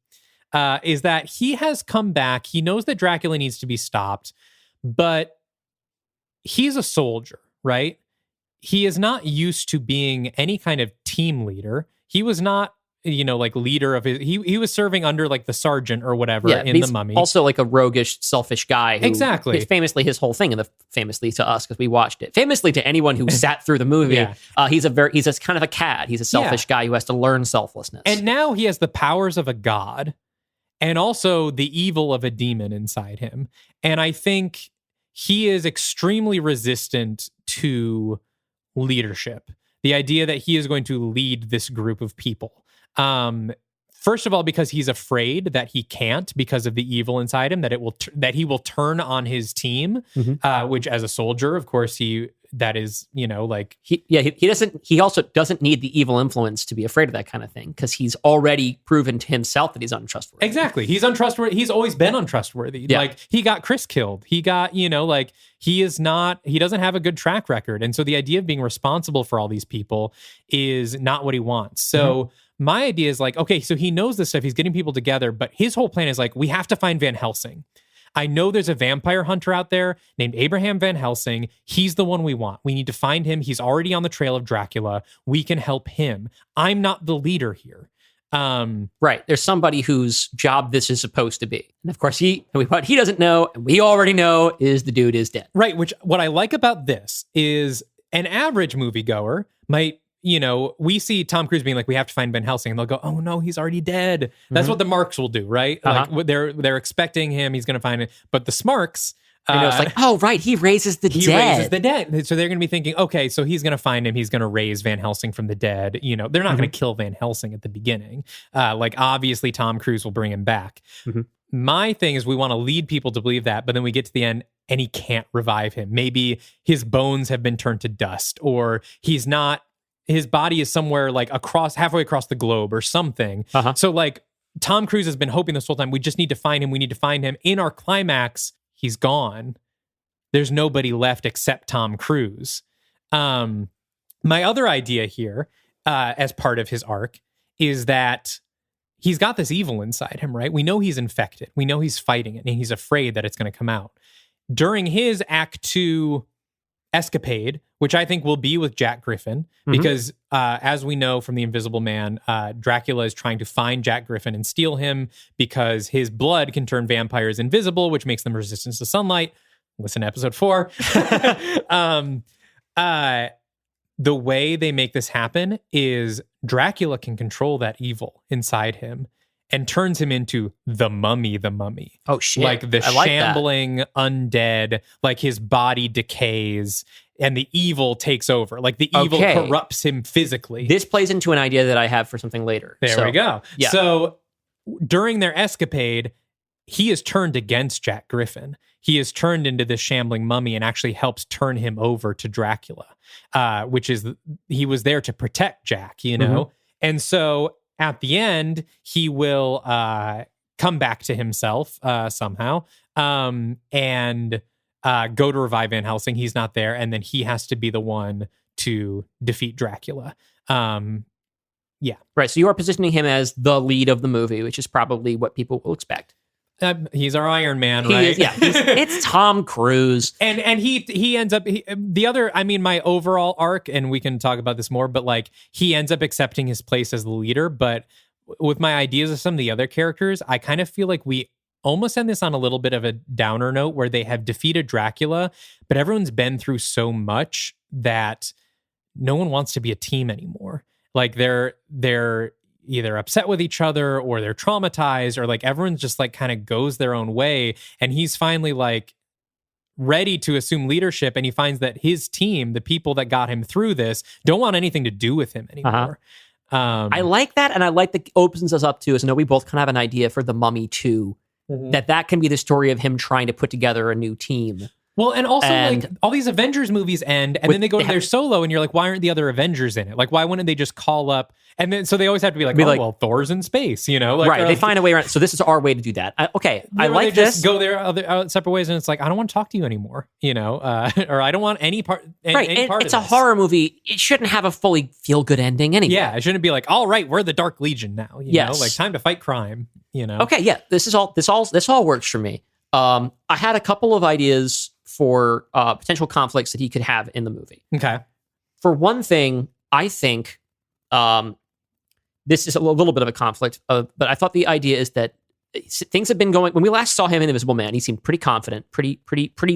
is that he has come back. He knows that Dracula needs to be stopped, but he's a soldier, right? He is not used to being any kind of team leader. He was not, like leader of his, he was serving under like the sergeant or whatever in the Mummy. Also like a roguish, selfish guy. Exactly. Famously his whole thing, and famously to us because we watched it. Famously to anyone who sat through the movie, he's a kind of a cad. He's a selfish guy who has to learn selflessness. And now he has the powers of a god and also the evil of a demon inside him. And I think he is extremely resistant to leadership. The idea that he is going to lead this group of people. First of all, because he's afraid that he can't because of the evil inside him, that he will turn on his team, which as a soldier, of course, he that is, like he also doesn't need the evil influence to be afraid of that kind of thing, because he's already proven to himself that he's untrustworthy. Exactly. He's untrustworthy. He's always been untrustworthy. Yeah. Like, he got Chris killed. He got, he doesn't have a good track record. And so the idea of being responsible for all these people is not what he wants. So my idea is like, okay, so he knows this stuff. He's getting people together, but his whole plan is like, we have to find Van Helsing. I know there's a vampire hunter out there named Abraham Van Helsing. He's the one we want. We need to find him. He's already on the trail of Dracula. We can help him. I'm not the leader here. Right. There's somebody whose job this is supposed to be. And of course, what he doesn't know, and we already know, is the dude is dead. Right. Which, what I like about this is an average moviegoer might, we see Tom Cruise being like, we have to find Van Helsing, and they'll go, oh no, he's already dead. That's what the marks will do, right? Like, they're expecting him, he's going to find it. But the smarks, it's like, oh right, he raises the dead. He raises the dead. So they're going to be thinking, okay, so he's going to find him, he's going to raise Van Helsing from the dead. They're not going to kill Van Helsing at the beginning. Like, obviously Tom Cruise will bring him back. My thing is, we want to lead people to believe that, but then we get to the end and he can't revive him. Maybe his bones have been turned to dust, or his body is somewhere like halfway across the globe or something. So like, Tom Cruise has been hoping this whole time, we just need to find him. We need to find him. In our climax, he's gone. There's nobody left except Tom Cruise. My other idea here, as part of his arc, is that he's got this evil inside him, right? We know he's infected. We know he's fighting it, and he's afraid that it's going to come out. During his Act 2 escapade, which I think will be with Jack Griffin, because as we know from The Invisible Man, Dracula is trying to find Jack Griffin and steal him because his blood can turn vampires invisible, which makes them resistant to sunlight. Listen to episode 4. The way they make this happen is Dracula can control that evil inside him and turns him into the mummy. Oh shit. Like the shambling undead, like his body decays and the evil takes over. Like the evil corrupts him physically. This plays into an idea that I have for something later. There we go. Yeah. So during their escapade, he is turned against Jack Griffin. He is turned into this shambling mummy and actually helps turn him over to Dracula, which is, he was there to protect Jack, And so at the end, he will come back to himself somehow and go to revive Van Helsing. He's not there. And then he has to be the one to defeat Dracula. Yeah. Right. So you are positioning him as the lead of the movie, which is probably what people will expect. He's our Iron Man, right? It's Tom Cruise. And he ends up, my overall arc, and we can talk about this more, but like, he ends up accepting his place as the leader. But with my ideas of some of the other characters, I kind of feel like we almost end this on a little bit of a downer note, where they have defeated Dracula, but everyone's been through so much that no one wants to be a team anymore. Like, they're either upset with each other, or they're traumatized, or like everyone's just like kind of goes their own way. And he's finally like ready to assume leadership. And he finds that his team, the people that got him through this, don't want anything to do with him anymore. I like that. And I like that opens us up to, as I know we both kind of have an idea for The Mummy 2, that can be the story of him trying to put together a new team. Well, and also, like, all these Avengers movies end, and then they go to their solo, and you're like, why aren't the other Avengers in it? Like, why wouldn't they just call up? And then, so they always have to be like, well, Thor's in space, Like, right, they find a way around. So this is our way to do that. I like this. Just go their other separate ways, and it's like, I don't want to talk to you anymore, or I don't want any part. It's a horror movie. It shouldn't have a fully feel-good ending anyway. Yeah, it shouldn't be like, all right, we're the Dark Legion now. You know, like, time to fight crime. Okay, yeah, this all works for me. I had a couple of ideas for potential conflicts that he could have in the movie. Okay. For one thing, I think this is a little bit of a conflict, but I thought the idea is that things have been going. When we last saw him in Invisible Man, he seemed pretty confident, pretty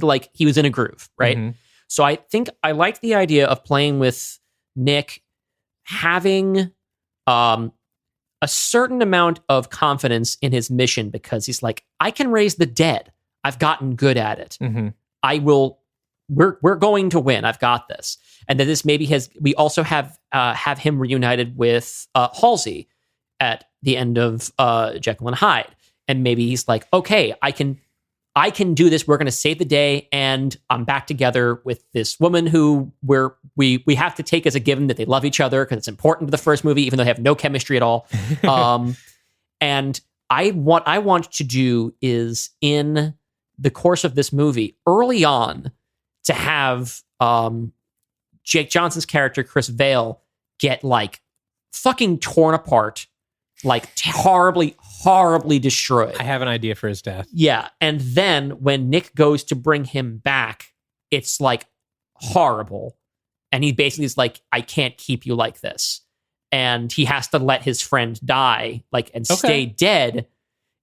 like he was in a groove, right? Mm-hmm. So I think I like the idea of playing with Nick having a certain amount of confidence in his mission, because he's like, I can raise the dead. I've gotten good at it. Mm-hmm. We're going to win. I've got this. And then this maybe we also have him reunited with Halsey at the end of Jekyll and Hyde. And maybe he's like, okay, I can I can do this. We're going to save the day. And I'm back together with this woman who we have to take as a given that they love each other because it's important to the first movie, even though they have no chemistry at all. And what I want to do is in the course of this movie, early on, to have Jake Johnson's character, Chris Vale, get like fucking torn apart, like horribly, horribly destroyed. I have an idea for his death. Yeah. And then when Nick goes to bring him back, it's like horrible. And he basically is like, I can't keep you like this. And he has to let his friend die, like, and stay dead.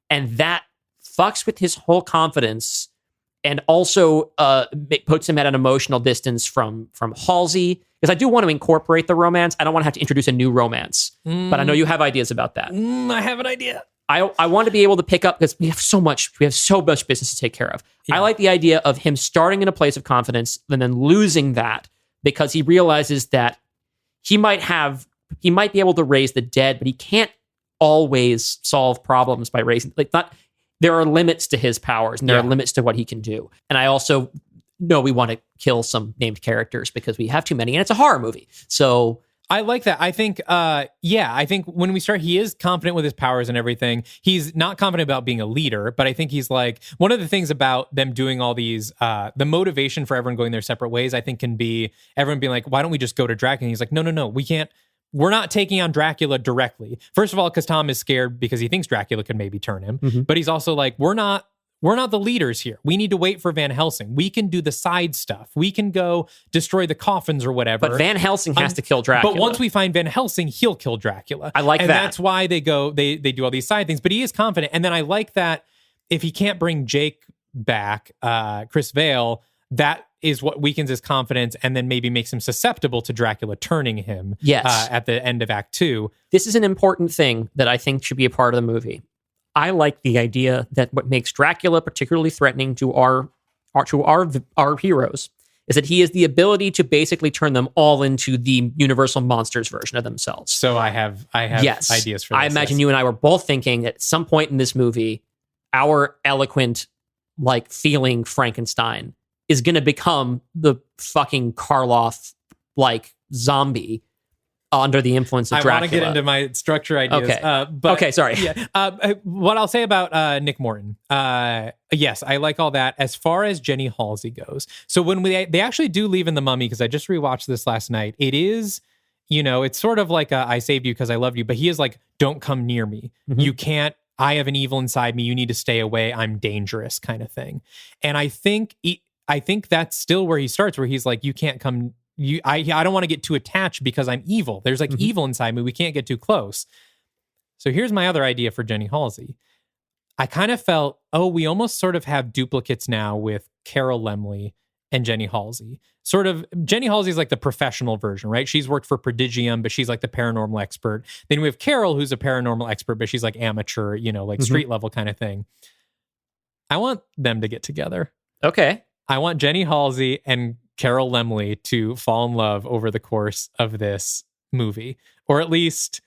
And that fucks with his whole confidence and also puts him at an emotional distance from Halsey. Because I do want to incorporate the romance. I don't want to have to introduce a new romance. But I know you have ideas about that. I have an idea. I want to be able to pick up, because we have so much business to take care of. Yeah. I like the idea of him starting in a place of confidence and then losing that because he realizes that he might be able to raise the dead, but he can't always solve problems by raising, there are limits to his powers and there are limits to what he can do. And I also know we want to kill some named characters because we have too many and it's a horror movie. So I like that. I think, I think when we start, he is confident with his powers and everything. He's not confident about being a leader, but I think he's like, one of the things about them doing all these, the motivation for everyone going their separate ways, I think can be everyone being like, why don't we just go to Dracula? And he's like, no, we can't. We're not taking on Dracula directly. First of all, because Tom is scared because he thinks Dracula could maybe turn him. Mm-hmm. But he's also like, we're not the leaders here. We need to wait for Van Helsing. We can do the side stuff. We can go destroy the coffins or whatever. But Van Helsing has to kill Dracula. But once we find Van Helsing, he'll kill Dracula. I like that. And that's why they do all these side things. But he is confident. And then I like that if he can't bring Jake back, Chris Vale, that is what weakens his confidence and then maybe makes him susceptible to Dracula turning him at the end of Act 2. This is an important thing that I think should be a part of the movie. I like the idea that what makes Dracula particularly threatening to our heroes is that he has the ability to basically turn them all into the Universal Monsters version of themselves. So I have ideas for this. I imagine you and I were both thinking at some point in this movie, our eloquent, like, feeling Frankenstein is going to become the fucking Karloff, like, zombie under the influence of Dracula. I want to get into my structure ideas. Okay. Okay, sorry. Yeah. What I'll say about Nick Morton. Yes, I like all that. As far as Jenny Halsey goes. So when they actually do leave in The Mummy, because I just rewatched this last night, it is, it's sort of like I saved you because I loved you, but he is like, don't come near me. Mm-hmm. You can't, I have an evil inside me. You need to stay away. I'm dangerous kind of thing. And I think that's still where he starts, where he's like, you can't come. I don't want to get too attached because I'm evil. There's like evil inside me. We can't get too close. So here's my other idea for Jenny Halsey. I kind of felt, we almost sort of have duplicates now with Carol Laemmle and Jenny Halsey. Sort of, Jenny Halsey is like the professional version, right? She's worked for Prodigium, but she's like the paranormal expert. Then we have Carol, who's a paranormal expert, but she's like amateur, like street level kind of thing. I want them to get together. Okay. I want Jenny Halsey and Carol Laemmle to fall in love over the course of this movie, or at least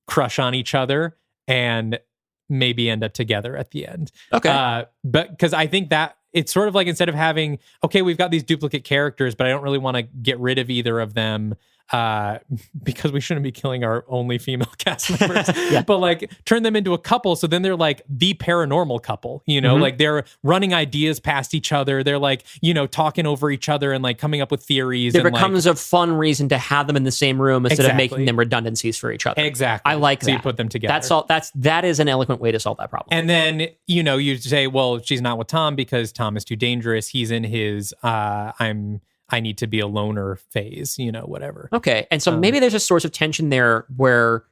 crush on each other and maybe end up together at the end. Okay. But because I think that it's sort of like, instead of having, we've got these duplicate characters, but I don't really want to get rid of either of them because we shouldn't be killing our only female cast members, but like turn them into a couple. So then they're like the paranormal couple, like they're running ideas past each other. They're like, talking over each other and like coming up with theories. There becomes a fun reason to have them in the same room instead of making them redundancies for each other. Exactly. I like so that. You put them together. That is an eloquent way to solve that problem. And then, you say, well, she's not with Tom because Tom is too dangerous. He's in his, I need to be a loner phase, whatever. Okay. And so maybe there's a source of tension there where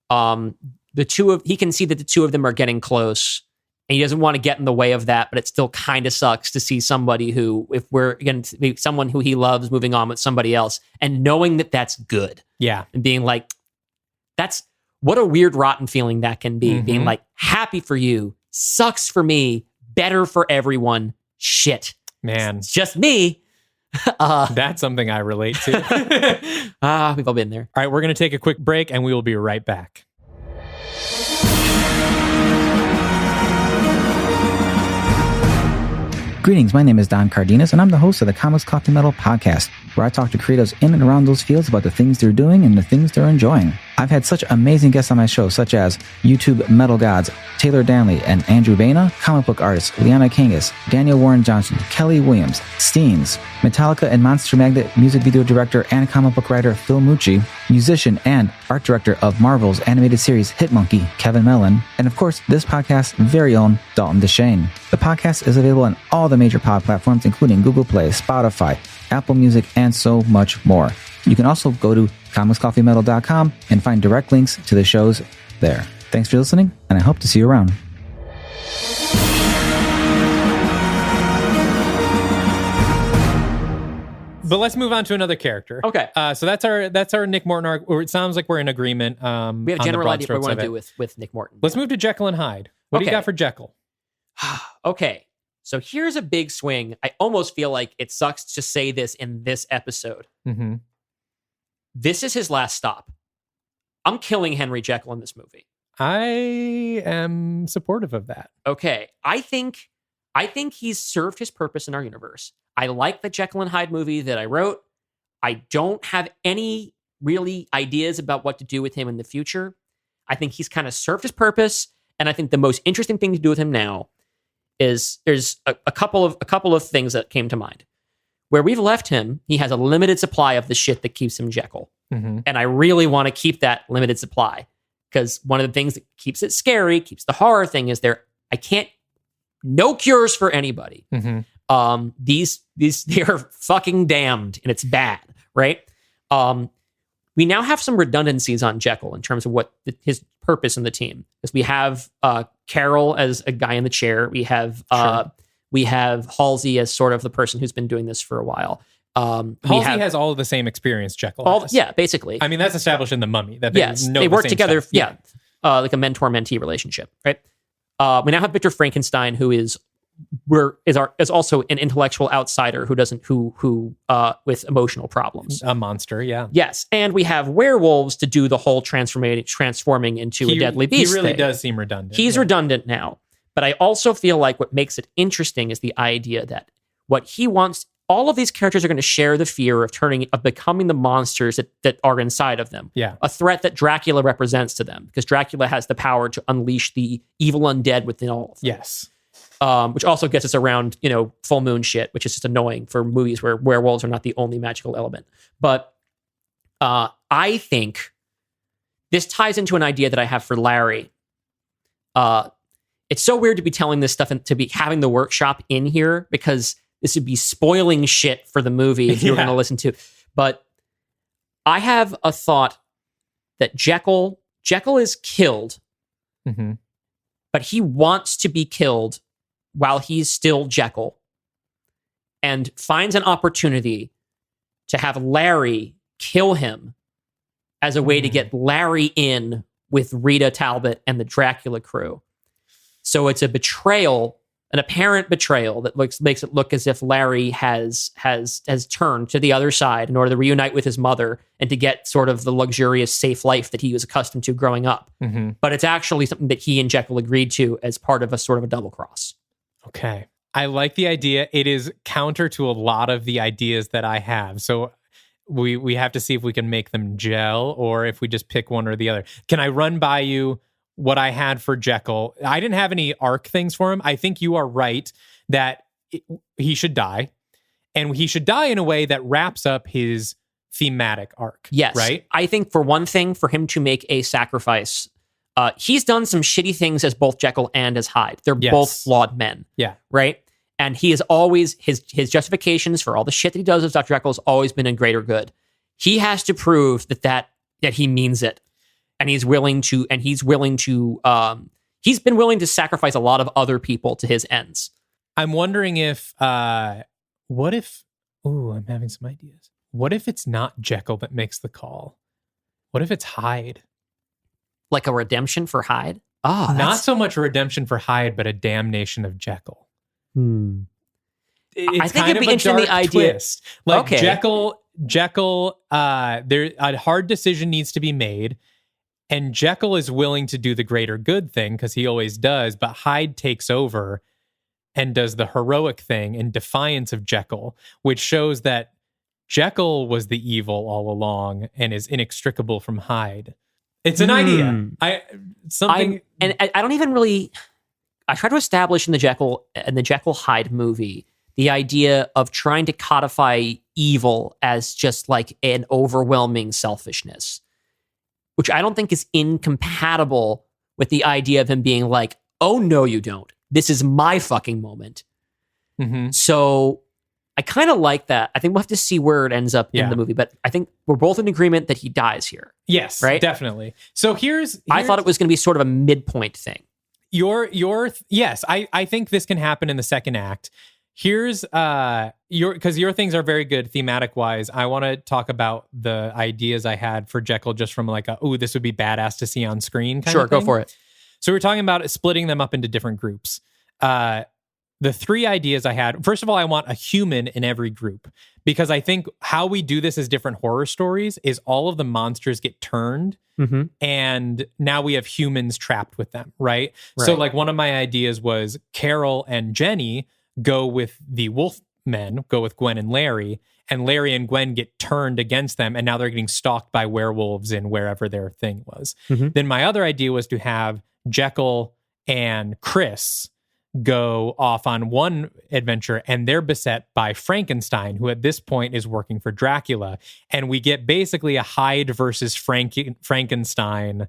he can see that the two of them are getting close and he doesn't want to get in the way of that, but it still kind of sucks to see somebody who, if we're going to be someone who he loves moving on with somebody else and knowing that that's good. Yeah. And being like, that's what a weird, rotten feeling that can be. Mm-hmm. Being like, happy for you, sucks for me, better for everyone, shit. Man. It's just me. That's something I relate to. We've all been there. All right, we're going to take a quick break and we will be right back. Greetings, my name is Don Cardenas, and I'm the host of the Comics Coffee Metal podcast, where I talk to creators in and around those fields about the things they're doing and the things they're enjoying. I've had such amazing guests on my show, such as YouTube metal gods Taylor Danley and Andrew Baina, comic book artists Liana Kangas, Daniel Warren Johnson, Kelly Williams, Steens, Metallica and Monster Magnet music video director and comic book writer Phil Mucci, musician and art director of Marvel's animated series Hitmonkey, Kevin Mellon, and of course, this podcast's very own Dalton Dylan. The podcast is available on all the major pod platforms, including Google Play, Spotify, Apple Music, and so much more. You can also go to comicscoffeemetal.com and find direct links to the shows there. Thanks for listening, and I hope to see you around. But let's move on to another character. Okay. So that's our Nick Morton arc. Or it sounds like we're in agreement. We have a general idea what we want to do with Nick Morton. Let's move to Jekyll and Hyde. What do you got for Jekyll? Okay. So here's a big swing. I almost feel like it sucks to say this in this episode. Mm-hmm. This is his last stop. I'm killing Henry Jekyll in this movie. I am supportive of that. Okay. I think he's served his purpose in our universe. I like the Jekyll and Hyde movie that I wrote. I don't have any really ideas about what to do with him in the future. I think he's kind of served his purpose, and I think the most interesting thing to do with him now is there's a couple of things that came to mind. Where we've left him, he has a limited supply of the shit that keeps him Jekyll. Mm-hmm. And I really want to keep that limited supply, because one of the things that keeps it scary, keeps the horror thing, is no cures for anybody. Mm-hmm. They are fucking damned, and it's bad, right? We now have some redundancies on Jekyll in terms of what his purpose in the team is. We have Carol as a guy in the chair. We have Halsey as sort of the person who's been doing this for a while. Halsey has all of the same experience Jekyll has. Yeah, basically. I mean, that's established in The Mummy. That they work together. Stuff. Yeah, like a mentor-mentee relationship, right? We now have Victor Frankenstein, who is also an intellectual outsider who with emotional problems. A monster, yeah. Yes, and we have werewolves to do the whole transforming into a deadly beast. He really thing. does seem redundant. He's redundant now, but I also feel like what makes it interesting is the idea that what he wants. All of these characters are going to share the fear of becoming the monsters that are inside of them. Yeah. A threat that Dracula represents to them, because Dracula has the power to unleash the evil undead within all of them. Yes. Which also gets us around, full moon shit, which is just annoying for movies where werewolves are not the only magical element. But I think this ties into an idea that I have for Larry. It's so weird to be telling this stuff and to be having the workshop in here, because this would be spoiling shit for the movie if you were going to listen to. But I have a thought that Jekyll is killed, mm-hmm. but he wants to be killed while he's still Jekyll, and finds an opportunity to have Larry kill him as a way to get Larry in with Rita Talbot and the Dracula crew. So it's a betrayal, an apparent betrayal that makes it look as if Larry has turned to the other side in order to reunite with his mother and to get sort of the luxurious, safe life that he was accustomed to growing up. Mm-hmm. But it's actually something that he and Jekyll agreed to as part of a sort of a double cross. Okay. I like the idea. It is counter to a lot of the ideas that I have. So we have to see if we can make them gel or if we just pick one or the other. Can I run by you what I had for Jekyll? I didn't have any arc things for him. I think you are right that he should die. And he should die in a way that wraps up his thematic arc. Yes. Right? I think for one thing, for him to make a sacrifice, he's done some shitty things as both Jekyll and as Hyde. They're both flawed men. Yeah. Right? And he is always, his justifications for all the shit that he does as Dr. Jekyll has always been in greater good. He has to prove that he means it. And he's been willing to sacrifice a lot of other people to his ends. I'm wondering if, I'm having some ideas. What if it's not Jekyll that makes the call? What if it's Hyde? Like a redemption for Hyde? Not so much a redemption for Hyde, but a damnation of Jekyll. It's I think kind it'd of be a interesting dark the idea. twist. Like Okay. Jekyll, there a hard decision needs to be made. And Jekyll is willing to do the greater good thing because he always does, but Hyde takes over and does the heroic thing in defiance of Jekyll, which shows that Jekyll was the evil all along and is inextricable from Hyde. It's an idea. I don't even really. I try to establish in the Jekyll Hyde movie the idea of trying to codify evil as just like an overwhelming selfishness, which I don't think is incompatible with the idea of him being like, "Oh no, you don't. This is my fucking moment." Mm-hmm. So I kind of like that. I think we'll have to see where it ends up in the movie, but I think we're both in agreement that he dies here. Yes, right? Definitely. So here's I thought it was going to be sort of a midpoint thing. Yes, I think this can happen in the second act. Here's because your things are very good thematic wise. I want to talk about the ideas I had for Jekyll just from like this would be badass to see on screen kind of thing. Go for it. So we're talking about splitting them up into different groups. The three ideas I had, first of all, I want a human in every group because I think how we do this as different horror stories is all of the monsters get turned and now we have humans trapped with them, right? So like one of my ideas was Carol and Jenny go with the wolf men, go with Gwen and Larry and Gwen get turned against them and now they're getting stalked by werewolves in wherever their thing was. Then my other idea was to have Jekyll and Chris go off on one adventure and they're beset by Frankenstein, who at this point is working for Dracula. And we get basically a Hyde versus Frankenstein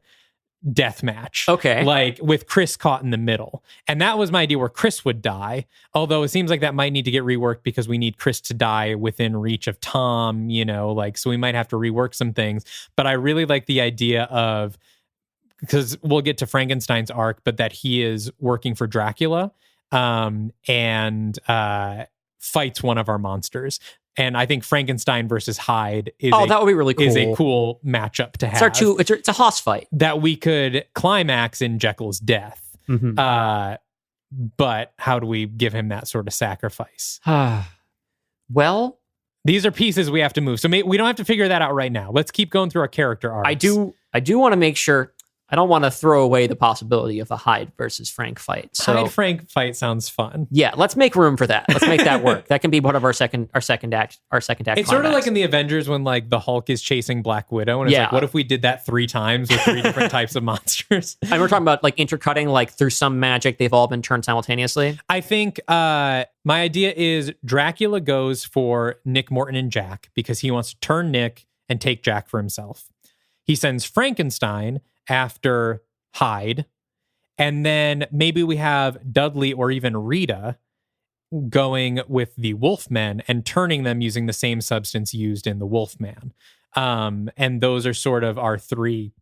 death match. Okay. Like with Chris caught in the middle. And that was my idea where Chris would die. Although it seems like that might need to get reworked because we need Chris to die within reach of Tom, so we might have to rework some things. But I really like the idea of, because we'll get to Frankenstein's arc, but that he is working for Dracula and fights one of our monsters. And I think Frankenstein versus Hyde is that would be really cool. Is a cool matchup to have. It's a hoss fight that we could climax in Jekyll's death. But how do we give him that sort of sacrifice? Well, these are pieces we have to move. So we don't have to figure that out right now. Let's keep going through our character arcs. I do want to make sure. I don't want to throw away the possibility of a Hyde versus Frank fight. So Hyde-Frank fight sounds fun. Yeah, let's make room for that. Let's make that work. That can be part of our second act. It's climax. Sort of like in the Avengers when like the Hulk is chasing Black Widow, and it's like, what if we did that 3 times with 3 different types of monsters? And we're talking about like intercutting, like through some magic, they've all been turned simultaneously. I think my idea is Dracula goes for Nick, Morton, and Jack because he wants to turn Nick and take Jack for himself. He sends Frankenstein after Hyde, and then maybe we have Dudley or even Rita going with the Wolfmen and turning them using the same substance used in the Wolfman. And those are sort of our 3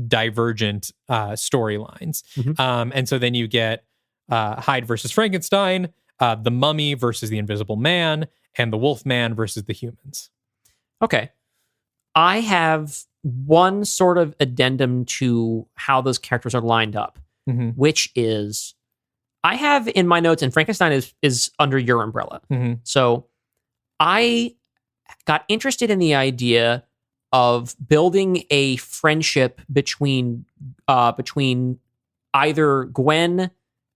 divergent storylines. And so then you get Hyde versus Frankenstein, the Mummy versus the Invisible Man, and the Wolfman versus the humans. Okay. I have one sort of addendum to how those characters are lined up, which is I have in my notes, and Frankenstein is under your umbrella. So I got interested in the idea of building a friendship between either Gwen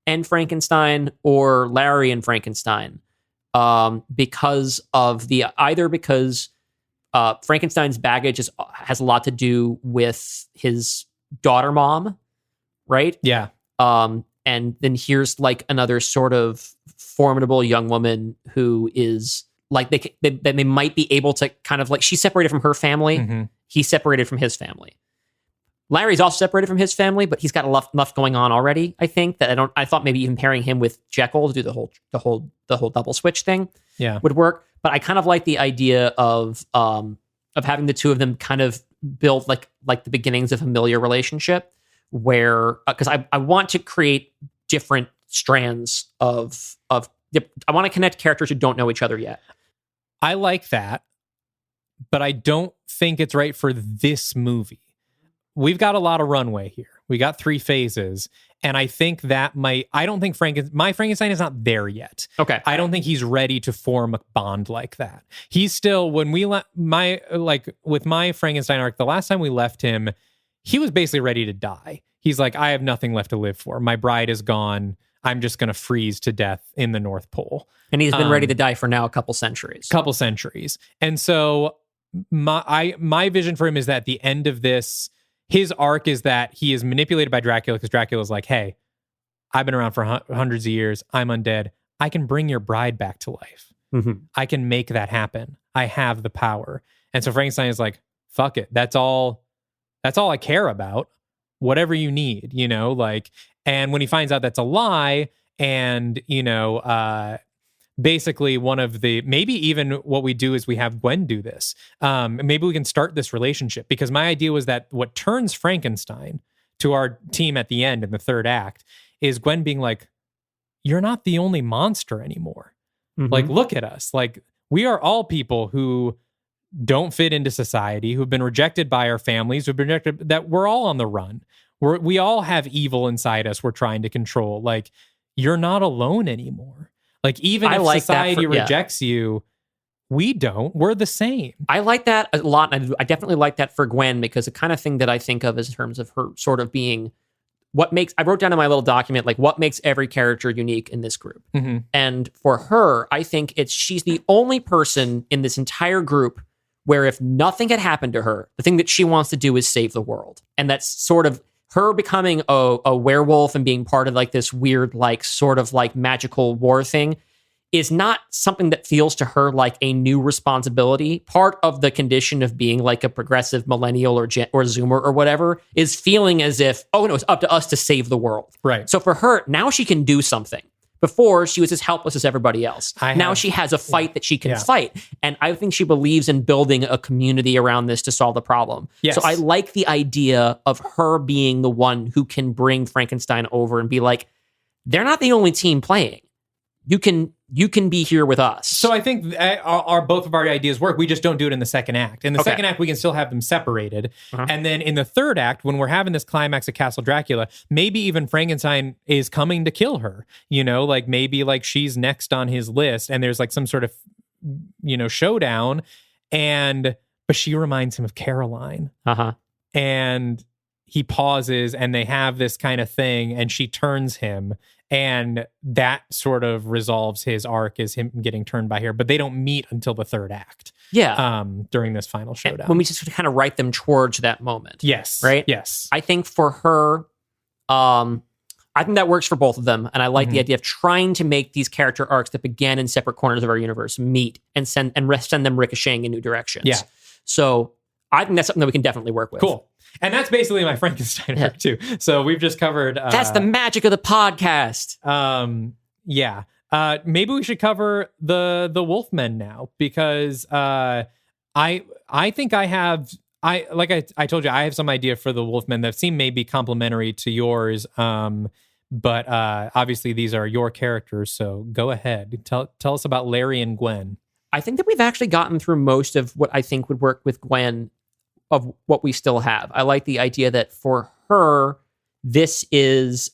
and Frankenstein or Larry and Frankenstein, because Frankenstein's baggage has a lot to do with his daughter mom, right? Yeah. And then here's like another sort of formidable young woman who is like they might be able to kind of like, she's separated from her family. He's separated from his family. Larry's also separated from his family, but he's got enough going on already. I think that I thought maybe even pairing him with Jekyll to do the whole double switch thing would work. But I kind of like the idea of having the two of them kind of build like the beginnings of a familiar relationship, where because I want to create different strands of I want to connect characters who don't know each other yet. I like that, but I don't think it's right for this movie. We've got a lot of runway here. We got 3 phases. And I think that I don't think my Frankenstein is not there yet. Okay. I don't think he's ready to form a bond like that. He's still, when we with my Frankenstein arc, the last time we left him, he was basically ready to die. He's like, I have nothing left to live for. My bride is gone. I'm just going to freeze to death in the North Pole. And he's been ready to die for now a couple centuries. And so my vision for him is that at the end of this, his arc is that he is manipulated by Dracula because Dracula's like, hey, I've been around for hundreds of years. I'm undead. I can bring your bride back to life. I can make that happen. I have the power. And so Frankenstein is like, fuck it. That's all I care about. Whatever you need, and when he finds out that's a lie, and, basically one of the, maybe even what we do is we have Gwen do this. Maybe we can start this relationship, because my idea was that what turns Frankenstein to our team at the end in the third act is Gwen being like, you're not the only monster anymore. Like, look at us. Like, we are all people who don't fit into society, who've been rejected by our families, who've been rejected, that we're all on the run. We all have evil inside us we're trying to control. Like, you're not alone anymore. Like, even if society rejects you, we don't. We're the same. I like that a lot. I definitely like that for Gwen, because the kind of thing that I think of is in terms of her sort of being I wrote down in my little document, like, what makes every character unique in this group. And for her, I think she's the only person in this entire group where if nothing had happened to her, the thing that she wants to do is save the world. And that's sort of her becoming a werewolf and being part of like this weird, like sort of like magical war thing is not something that feels to her like a new responsibility. Part of the condition of being like a progressive millennial or Zoomer or whatever is feeling as if, oh no, it's up to us to save the world. Right. So for her, now she can do something. Before, she was as helpless as everybody else. Now she has a fight that she can fight. And I think she believes in building a community around this to solve the problem. Yes. So I like the idea of her being the one who can bring Frankenstein over and be like, they're not the only team playing. You can be here with us. So I think both of our ideas work. We just don't do it in the second act. In the second act, we can still have them separated. And then in the third act, when we're having this climax at Castle Dracula, maybe even Frankenstein is coming to kill her. Like maybe like she's next on his list, and there's like some sort of, showdown. But she reminds him of Caroline. And he pauses, and they have this kind of thing, and she turns him. And that sort of resolves his arc, is him getting turned by her. But they don't meet until the third act. During this final showdown. And when we just kind of write them towards that moment. Yes. Right? Yes. I think for her, I think that works for both of them. And I like the idea of trying to make these character arcs that began in separate corners of our universe meet and send them ricocheting in new directions. Yeah. So I think that's something that we can definitely work with. Cool. And that's basically my Frankenstein arc too. So we've just covered... that's the magic of the podcast. Maybe we should cover the Wolfmen now, because I think I have... I told you, I have some idea for the Wolfmen that seem maybe complementary to yours. But obviously these are your characters, so go ahead. Tell us about Larry and Gwen. I think that we've actually gotten through most of what I think would work with Gwen of what we still have. I like the idea that for her, this has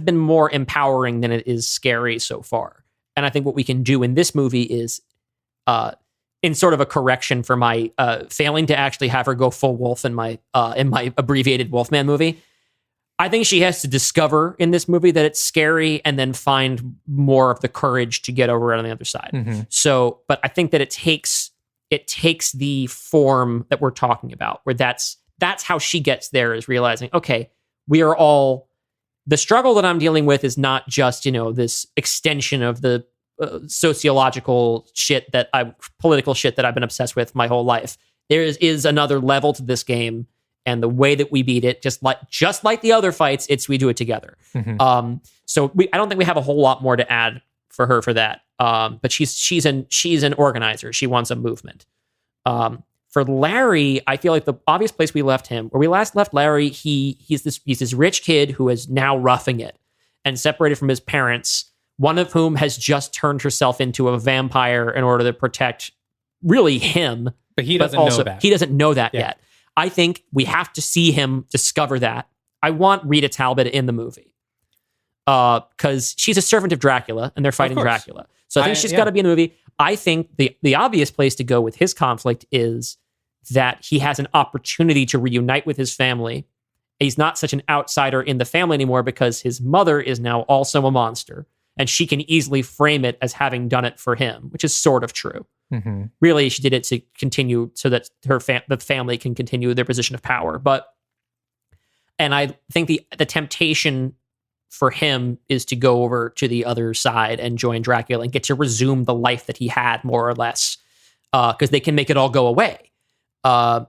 been more empowering than it is scary so far. And I think what we can do in this movie is, in sort of a correction for my failing to actually have her go full wolf in my abbreviated Wolfman movie, I think she has to discover in this movie that it's scary and then find more of the courage to get over it on the other side. So, but I think that it takes the form that we're talking about, where that's how she gets there, is realizing, okay, we are all, the struggle that I'm dealing with is not just, this extension of the sociological shit political shit that I've been obsessed with my whole life. There is another level to this game. And the way that we beat it, just like the other fights, we do it together. So I don't think we have a whole lot more to add for her for that. But she's an organizer. She wants a movement. For Larry, I feel like the obvious place we left him, where we last left Larry, he's this rich kid who is now roughing it and separated from his parents, one of whom has just turned herself into a vampire in order to protect really him. But he doesn't know that. He doesn't know that yet. I think we have to see him discover that. I want Rita Talbot in the movie because she's a servant of Dracula, and they're fighting Dracula. So I think she's got to be in the movie. I think the obvious place to go with his conflict is that he has an opportunity to reunite with his family he's not such an outsider in the family anymore because his mother is now also a monster. And she can easily frame it as having done it for him, which is sort of true. Mm-hmm. Really, she did it to continue so that the family can continue their position of power. And I think the temptation for him is to go over to the other side and join Dracula and get to resume the life that he had, more or less, because they can make it all go away,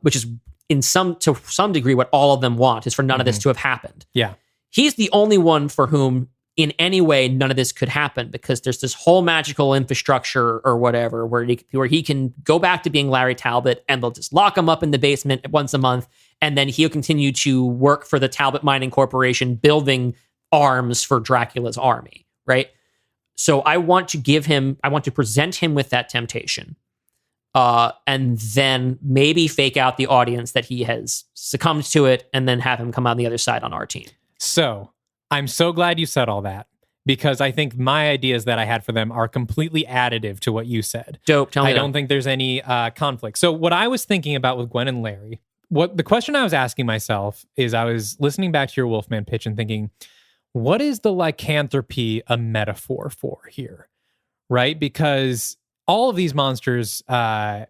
which is to some degree what all of them want, is for none of this to have happened. Yeah, he's the only one for whom in any way none of this could happen, because there's this whole magical infrastructure or whatever where he can go back to being Larry Talbot, and they'll just lock him up in the basement once a month, and then he'll continue to work for the Talbot Mining Corporation, building arms for Dracula's army, right? So I want to present him with that temptation, and then maybe fake out the audience that he has succumbed to it, and then have him come out on the other side on our team. So I'm so glad you said all that, because I think my ideas that I had for them are completely additive to what you said. Dope. Tell me. I don't think there's any conflict. So what I was thinking about with Gwen and Larry, the question I was asking myself is, I was listening back to your Wolfman pitch and thinking, what is the lycanthropy a metaphor for here? Right? Because all of these monsters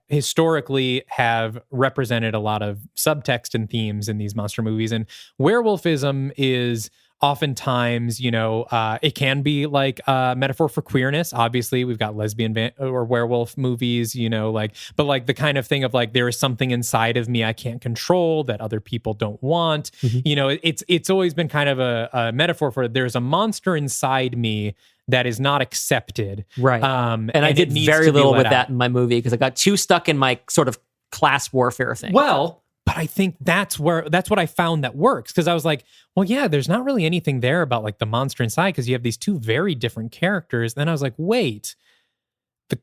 historically have represented a lot of subtext and themes in these monster movies, and werewolfism is oftentimes, it can be like a metaphor for queerness. Obviously, we've got lesbian or werewolf movies, but like the kind of thing of like, there is something inside of me I can't control that other people don't want. Mm-hmm. It's always been kind of a metaphor for, there's a monster inside me that is not accepted. Right. And I did very little with that in my movie because I got too stuck in my sort of class warfare thing. Well, but I think that's what I found that works, because I was like, well, yeah, there's not really anything there about like the monster inside, because you have these two very different characters. Then I was like, wait,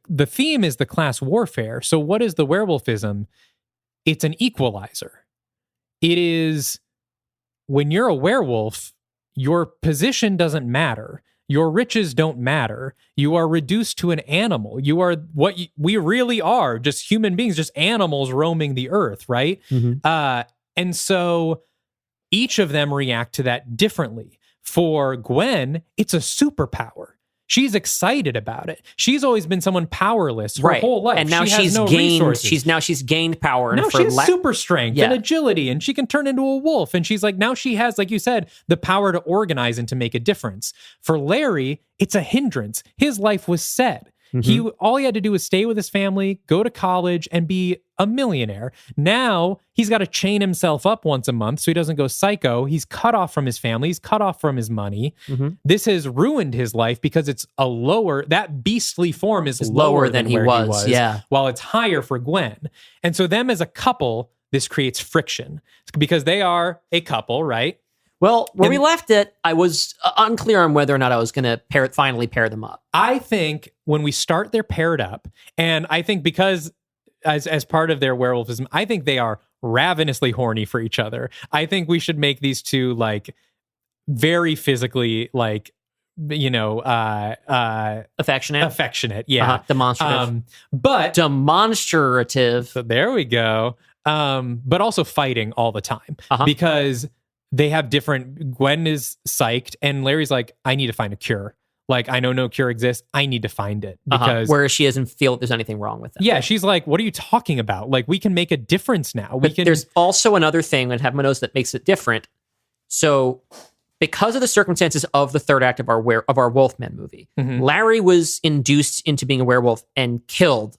the theme is the class warfare. So what is the werewolfism? It's an equalizer. It is, when you're a werewolf, your position doesn't matter. Your riches don't matter. You are reduced to an animal. You are what we really are, just human beings, just animals roaming the earth, right? Mm-hmm. And so each of them react to that differently. For Gwen, it's a superpower. She's excited about it. She's always been someone powerless her whole life. And now she's gained resources. She's gained power. Now she has super strength and agility, and she can turn into a wolf. And she's like, now she has, like you said, the power to organize and to make a difference. For Larry, it's a hindrance. His life was set. Mm-hmm. All he had to do was stay with his family, go to college, and be a millionaire. Now he's got to chain himself up once a month so he doesn't go psycho. He's cut off from his family. He's cut off from his money. Mm-hmm. This has ruined his life because it's that beastly form is lower than he was. Yeah. While it's higher for Gwen. And so them as a couple, this creates friction because they are a couple, right? Well, where we left it, I was unclear on whether or not I was going to finally pair them up. I think when we start, they're paired up. And I think because as part of their werewolfism, I think they are ravenously horny for each other. I think we should make these two like very physically like, affectionate. Yeah. Demonstrative. But demonstrative. So there we go. But also fighting all the time because they have Gwen is psyched and Larry's like, I need to find a cure. Like, I know no cure exists. I need to find it. Because whereas she doesn't feel that there's anything wrong with it. Yeah, she's like, what are you talking about? Like, we can make a difference now. There's also another thing that have my notes that makes it different. So because of the circumstances of the third act of our Wolfman movie, mm-hmm. Larry was induced into being a werewolf and killed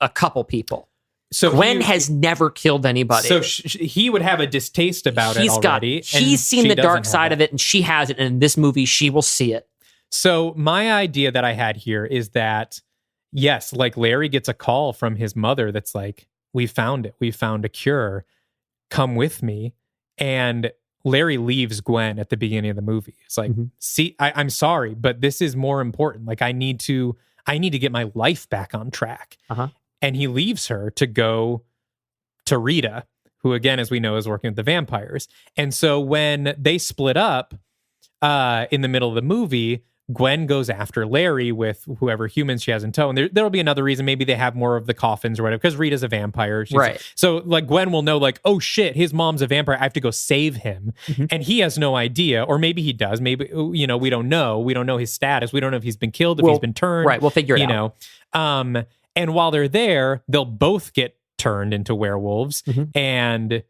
a couple people. So Gwen has never killed anybody. So he would have a distaste about it already. He's seen the dark side of it, and she has it. And in this movie, she will see it. So my idea that I had here is that, yes, like Larry gets a call from his mother that's like, we found it. We found a cure. Come with me. And Larry leaves Gwen at the beginning of the movie. It's like, mm-hmm. See, I'm sorry, but this is more important. Like, I need to get my life back on track. And he leaves her to go to Rita, who, again, as we know, is working with the vampires. And so when they split up in the middle of the movie, Gwen goes after Larry with whoever humans she has in tow. And there'll be another reason. Maybe they have more of the coffins or whatever, because Rita's a vampire. Right. So like Gwen will know like, oh shit, his mom's a vampire. I have to go save him. And he has no idea, or maybe he does. Maybe, we don't know. We don't know his status. We don't know if he's been killed, if he's been turned. Right. We'll figure it out. And while they're there, they'll both get turned into werewolves and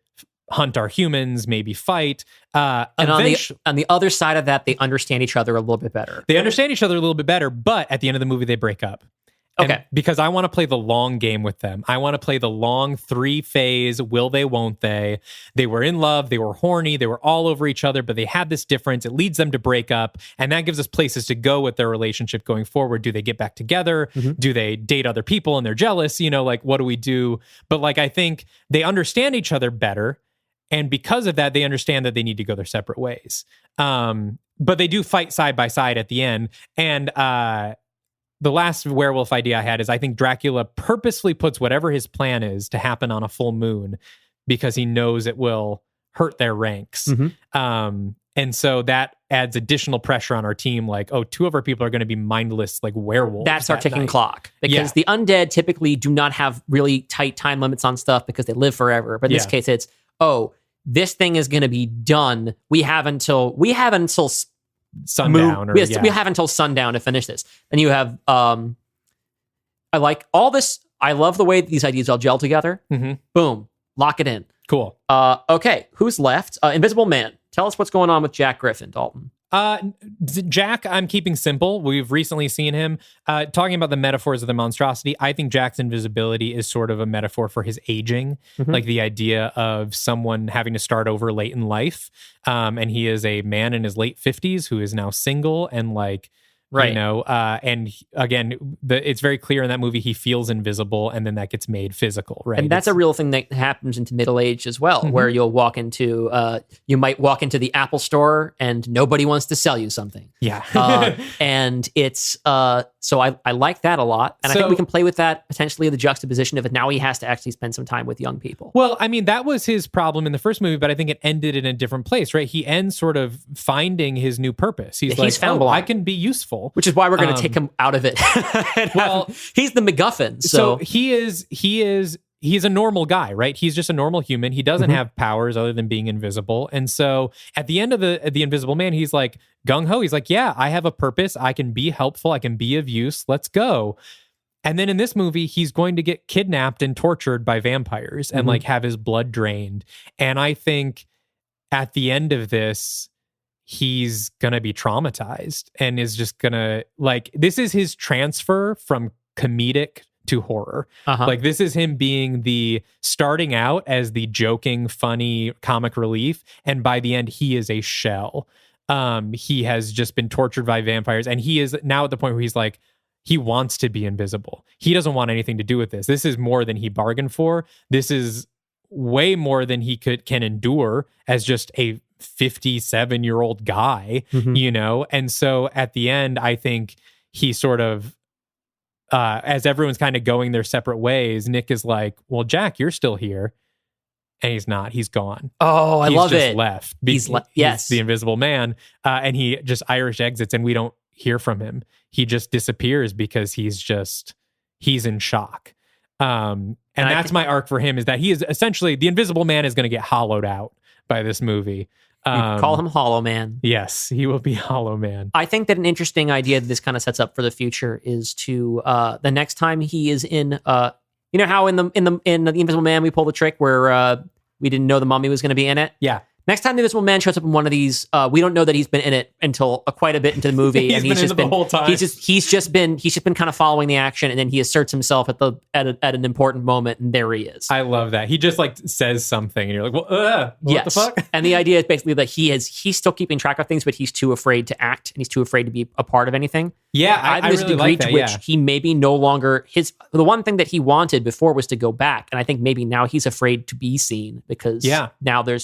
hunt our humans, maybe fight. And on the other side of that, they understand each other a little bit better. They understand each other a little bit better, but at the end of the movie, they break up. Okay. And because I want to play the long game with them. I want to play the long 3-phase, will they, won't they? They were in love, they were horny, they were all over each other, but they had this difference. It leads them to break up, and that gives us places to go with their relationship going forward. Do they get back together? Do they date other people and they're jealous? Like, what do we do? But like, I think they understand each other better, and because of that, they understand that they need to go their separate ways. But they do fight side by side at the end, and the last werewolf idea I had is I think Dracula purposefully puts whatever his plan is to happen on a full moon because he knows it will hurt their ranks. And so that adds additional pressure on our team. Like, oh, 2 of our people are going to be mindless, like werewolves. That's our ticking clock, because the undead typically do not have really tight time limits on stuff because they live forever. But in this case, it's, oh, this thing is going to be done. We have until sundown. We have until sundown to finish this. And you have, I like all this. I love the way these ideas all gel together. Boom, lock it in. Cool. Okay, who's left? Invisible Man. Tell us what's going on with Jack Griffin, Dalton. Jack, I'm keeping simple. We've recently seen him talking about the metaphors of the monstrosity. I think Jack's invisibility is sort of a metaphor for his aging, like the idea of someone having to start over late in life. And he is a man in his late 50s who is now single and like, right. And again, it's very clear in that movie he feels invisible, and then that gets made physical, right? And that's a real thing that happens into middle age as well, where you might walk into the Apple store and nobody wants to sell you something. Yeah. And it's so I like that a lot, and I think we can play with that potentially, the juxtaposition of it. Now he has to actually spend some time with young people. Well, I mean, that was his problem in the first movie, but I think it ended in a different place, right? He ends sort of finding his new purpose. He's found I can be useful. Which is why we're going to take him out of it. He's the MacGuffin. So he's a normal guy, right? He's just a normal human. He doesn't have powers other than being invisible. And so at the end of the Invisible Man, he's like gung-ho. He's like, yeah, I have a purpose. I can be helpful. I can be of use. Let's go. And then in this movie, he's going to get kidnapped and tortured by vampires and like have his blood drained. And I think at the end of this, he's gonna be traumatized and is just gonna, like, this is his transfer from comedic to horror. Like, this is him being starting out as the joking, funny comic relief, and by the end he is a shell. He has just been tortured by vampires, and he is now at the point where he's like, he wants to be invisible. He doesn't want anything to do with this. This is more than he bargained for. This is way more than he can endure as just a 57-year-old guy, And so at the end, I think he sort of, as everyone's kind of going their separate ways, Nick is like, well, Jack, you're still here. And he's not. He's gone. Oh, I love it. Left. He's the Invisible Man. And he just Irish exits, and we don't hear from him. He just disappears because he's in shock. And that's my arc for him, is that he is essentially, the Invisible Man is going to get hollowed out by this movie. Call him Hollow Man. Yes, he will be Hollow Man. I think that an interesting idea that this kind of sets up for the future is to the next time he is in, you know how in the Invisible Man we pull the trick where we didn't know the mummy was going to be in it. Yeah. Next time the Invisible Man shows up in one of these, we don't know that he's been in it until quite a bit into the movie, and he's just been the whole time. He's just been kind of following the action, and then he asserts himself at an important moment, and there he is. I love that. He just like says something, and you're like, well, what the fuck? And the idea is basically that he's still keeping track of things, but he's too afraid to act, and he's too afraid to be a part of anything. Yeah, I really like that. To which he maybe no longer the one thing that he wanted before was to go back, and I think maybe now he's afraid to be seen because now they're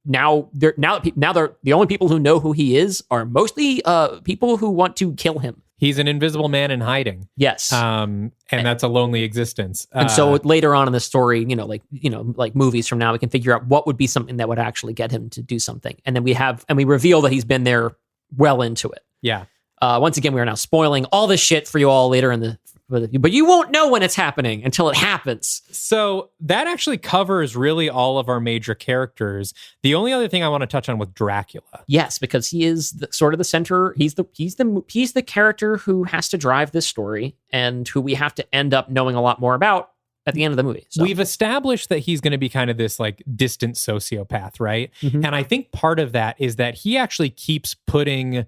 the only people who know who he is are mostly people who want to kill him. He's an invisible man in hiding. Yes. And that's a lonely existence. And so later on in the story, like movies from now, we can figure out what would be something that would actually get him to do something. And then we reveal that he's been there well into it. Yeah. Once again, we are now spoiling all this shit for you all later in the. But you won't know when it's happening until it happens. So that actually covers really all of our major characters. The only other thing I want to touch on with Dracula. Yes, because he is sort of the center. He's the character who has to drive this story and who we have to end up knowing a lot more about at the end of the movie. So. We've established that he's going to be kind of this like distant sociopath, right? Mm-hmm. And I think part of that is that he actually keeps putting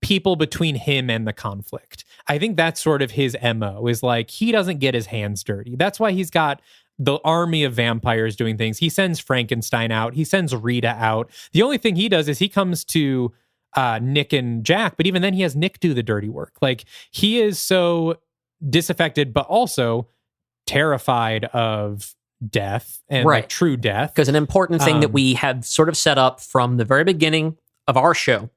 people between him and the conflict. I think that's sort of his MO, is like he doesn't get his hands dirty. That's why he's got the army of vampires doing things. He sends Frankenstein out. He sends Rita out. The only thing he does is he comes to Nick and Jack, but even then he has Nick do the dirty work. Like he is so disaffected, but also terrified of death and like true death. Because an important thing that we have sort of set up from the very beginning of our show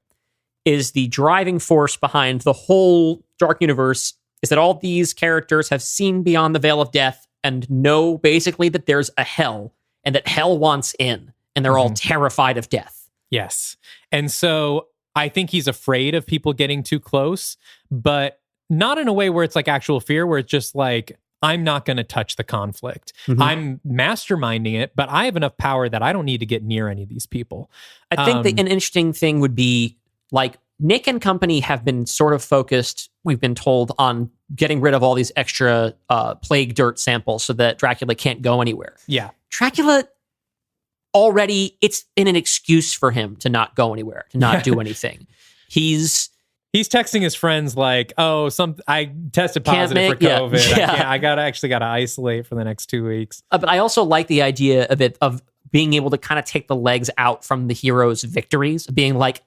is the driving force behind the whole Dark Universe is that all these characters have seen beyond the veil of death and know basically that there's a hell and that hell wants in, and they're all terrified of death. Yes. And so I think he's afraid of people getting too close, but not in a way where it's like actual fear, where it's just like, I'm not going to touch the conflict. I'm masterminding it, but I have enough power that I don't need to get near any of these people. I think that an interesting thing would be like Nick and company have been sort of focused, we've been told, on getting rid of all these extra plague dirt samples so that Dracula can't go anywhere. Yeah. Dracula already, it's been an excuse for him to not go anywhere, to not do anything. He's texting his friends like, "Oh, I tested positive for COVID. Yeah. I actually got to isolate for the next 2 weeks." But I also like the idea of being able to kind of take the legs out from the hero's victories, being like,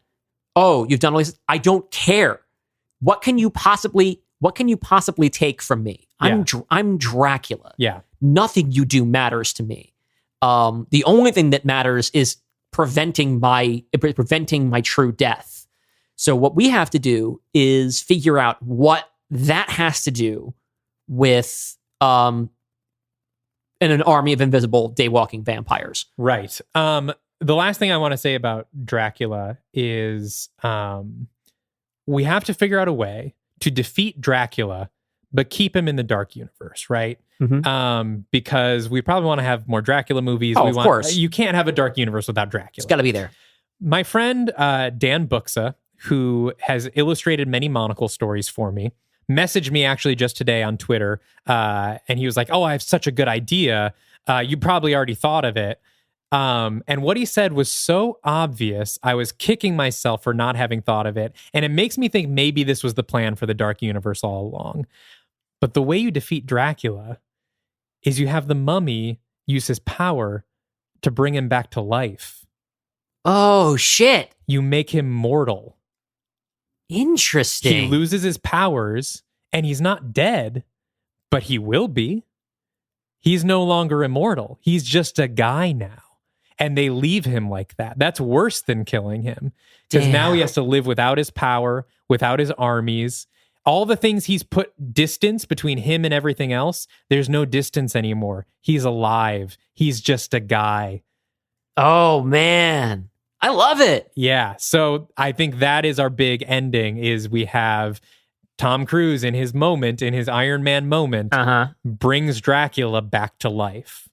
"Oh, you've done all this. I don't care. What can you possibly take from me? I'm Dracula. Yeah. Nothing you do matters to me. The only thing that matters is preventing my true death. So what we have to do is figure out what that has to do with an army of invisible day-walking vampires." Right. The last thing I want to say about Dracula is we have to figure out a way to defeat Dracula, but keep him in the Dark Universe, right? Because we probably want to have more Dracula movies. Of course. You can't have a Dark Universe without Dracula. It's got to be there. My friend Dan Buxa, who has illustrated many Monocle stories for me, messaged me actually just today on Twitter, and he was like, "Oh, I have such a good idea. You probably already thought of it." And what he said was so obvious, I was kicking myself for not having thought of it. And it makes me think maybe this was the plan for the Dark Universe all along. But the way you defeat Dracula is you have the mummy use his power to bring him back to life. Oh, shit. You make him mortal. Interesting. He loses his powers and he's not dead, but he will be. He's no longer immortal. He's just a guy now. And they leave him like that. That's worse than killing him. Because now he has to live without his power, without his armies. All the things he's put distance between him and everything else, there's no distance anymore. He's alive. He's just a guy. Oh, man. I love it. Yeah. So I think that is our big ending, is we have Tom Cruise in his moment, in his Iron Man moment, brings Dracula back to life.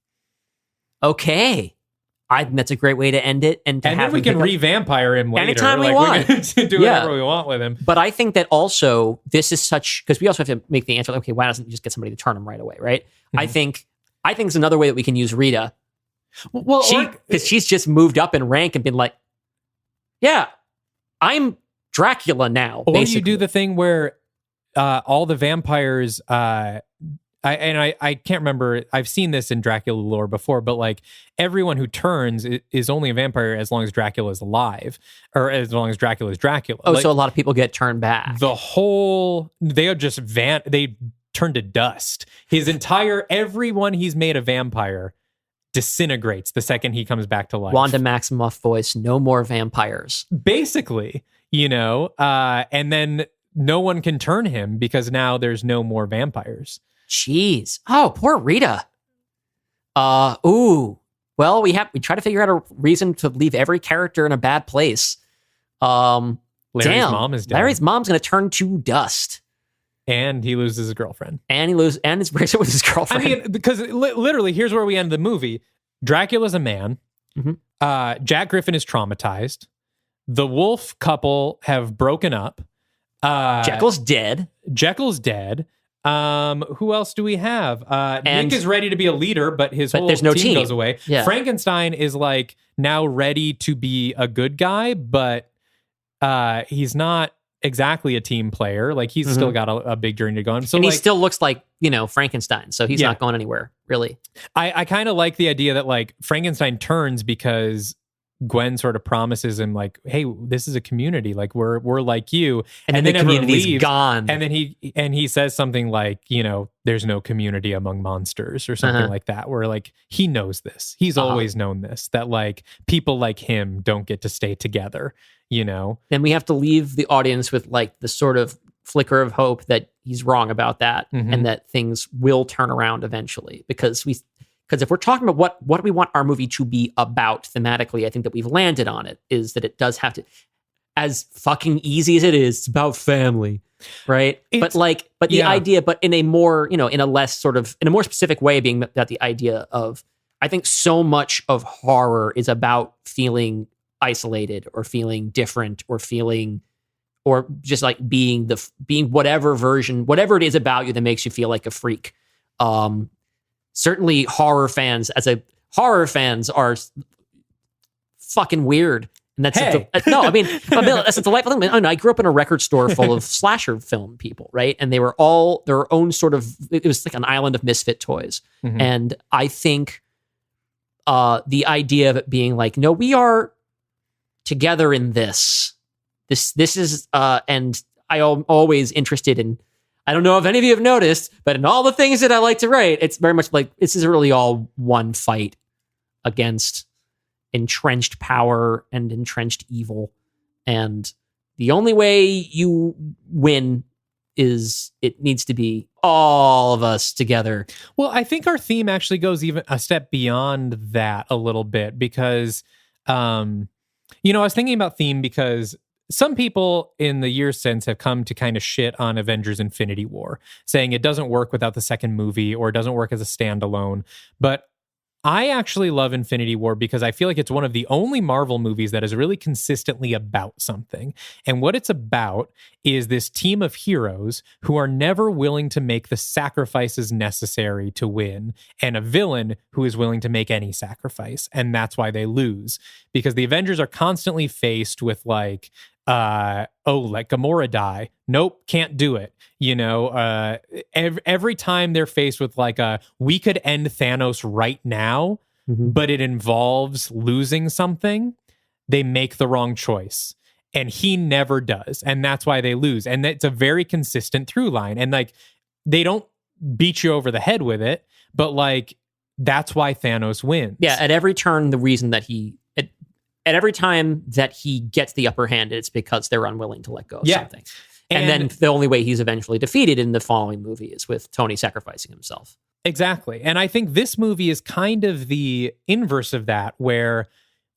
Okay. I think that's a great way to end it. And then we can re-vampire him later. Anytime we want. We can do whatever we want with him. But I think that also, this is such, because we also have to make the answer, okay, why doesn't he just get somebody to turn him right away, right? I think it's another way that we can use Rita. Well, because she's just moved up in rank and been like, yeah, I'm Dracula now. Or basically. you do the thing where all the vampires, I can't remember, I've seen this in Dracula lore before, but like everyone who turns is only a vampire as long as Dracula is alive, or as long as Dracula is Dracula. Oh, like, so a lot of people get turned back. They are just they turn to dust. Everyone he's made a vampire disintegrates the second he comes back to life. Wanda Maximoff voice, no more vampires. Basically, and then no one can turn him because now there's no more vampires. Jeez. Oh, poor Rita. Ooh. Well, we try to figure out a reason to leave every character in a bad place. With Larry's mom is dead. Larry's mom's going to turn to dust. And he loses his girlfriend. And he loses and his bracelet with his girlfriend. I mean, because literally, here's where we end the movie. Dracula's a man. Mm-hmm. Jack Griffin is traumatized. The wolf couple have broken up. Jekyll's dead. Who else do we have? Nick is ready to be a leader, but whole there's no team goes away. Yeah. Frankenstein is like now ready to be a good guy, but he's not exactly a team player. Like he's still got a big journey to go on. So and like, he still looks like, Frankenstein. So he's not going anywhere, really. I kind of like the idea that like Frankenstein turns because Gwen sort of promises him like, hey, this is a community. Like we're like you. And then the community's gone. And then he says something like, there's no community among monsters or something like that, where like he knows this. He's always known this, that like people like him don't get to stay together, Then we have to leave the audience with like the sort of flicker of hope that he's wrong about that and that things will turn around eventually. Because if we're talking about what we want our movie to be about thematically, I think that we've landed on it, is that it does have to, as fucking easy as it is, it's about family, right? But the idea, but in a more, in a less sort of, in a more specific way, being that the idea of, I think so much of horror is about feeling isolated or feeling different or just like being whatever version, whatever it is about you that makes you feel like a freak. Certainly horror fans are fucking weird. And that's that's a delightful thing. I grew up in a record store full of slasher film people, right? And they were all their own sort of, it was like an island of misfit toys. And I think the idea of it being like, no, we are together in this. This is, and I am always interested in, I don't know if any of you have noticed, but in all the things that I like to write, it's very much like this is really all one fight against entrenched power and entrenched evil. And the only way you win is it needs to be all of us together. Well, I think our theme actually goes even a step beyond that a little bit because, I was thinking about theme because some people in the years since have come to kind of shit on Avengers Infinity War, saying it doesn't work without the second movie or it doesn't work as a standalone. But I actually love Infinity War because I feel like it's one of the only Marvel movies that is really consistently about something. And what it's about is this team of heroes who are never willing to make the sacrifices necessary to win, and a villain who is willing to make any sacrifice. And that's why they lose. Because the Avengers are constantly faced with like, let Gamora die. Nope, can't do it. Every time they're faced with like we could end Thanos right now, but it involves losing something, they make the wrong choice. And he never does. And that's why they lose. And it's a very consistent through line. And like, they don't beat you over the head with it, but like, that's why Thanos wins. Yeah, at every turn, the reason that at every time that he gets the upper hand, it's because they're unwilling to let go of something. And then the only way he's eventually defeated in the following movie is with Tony sacrificing himself. Exactly. And I think this movie is kind of the inverse of that, where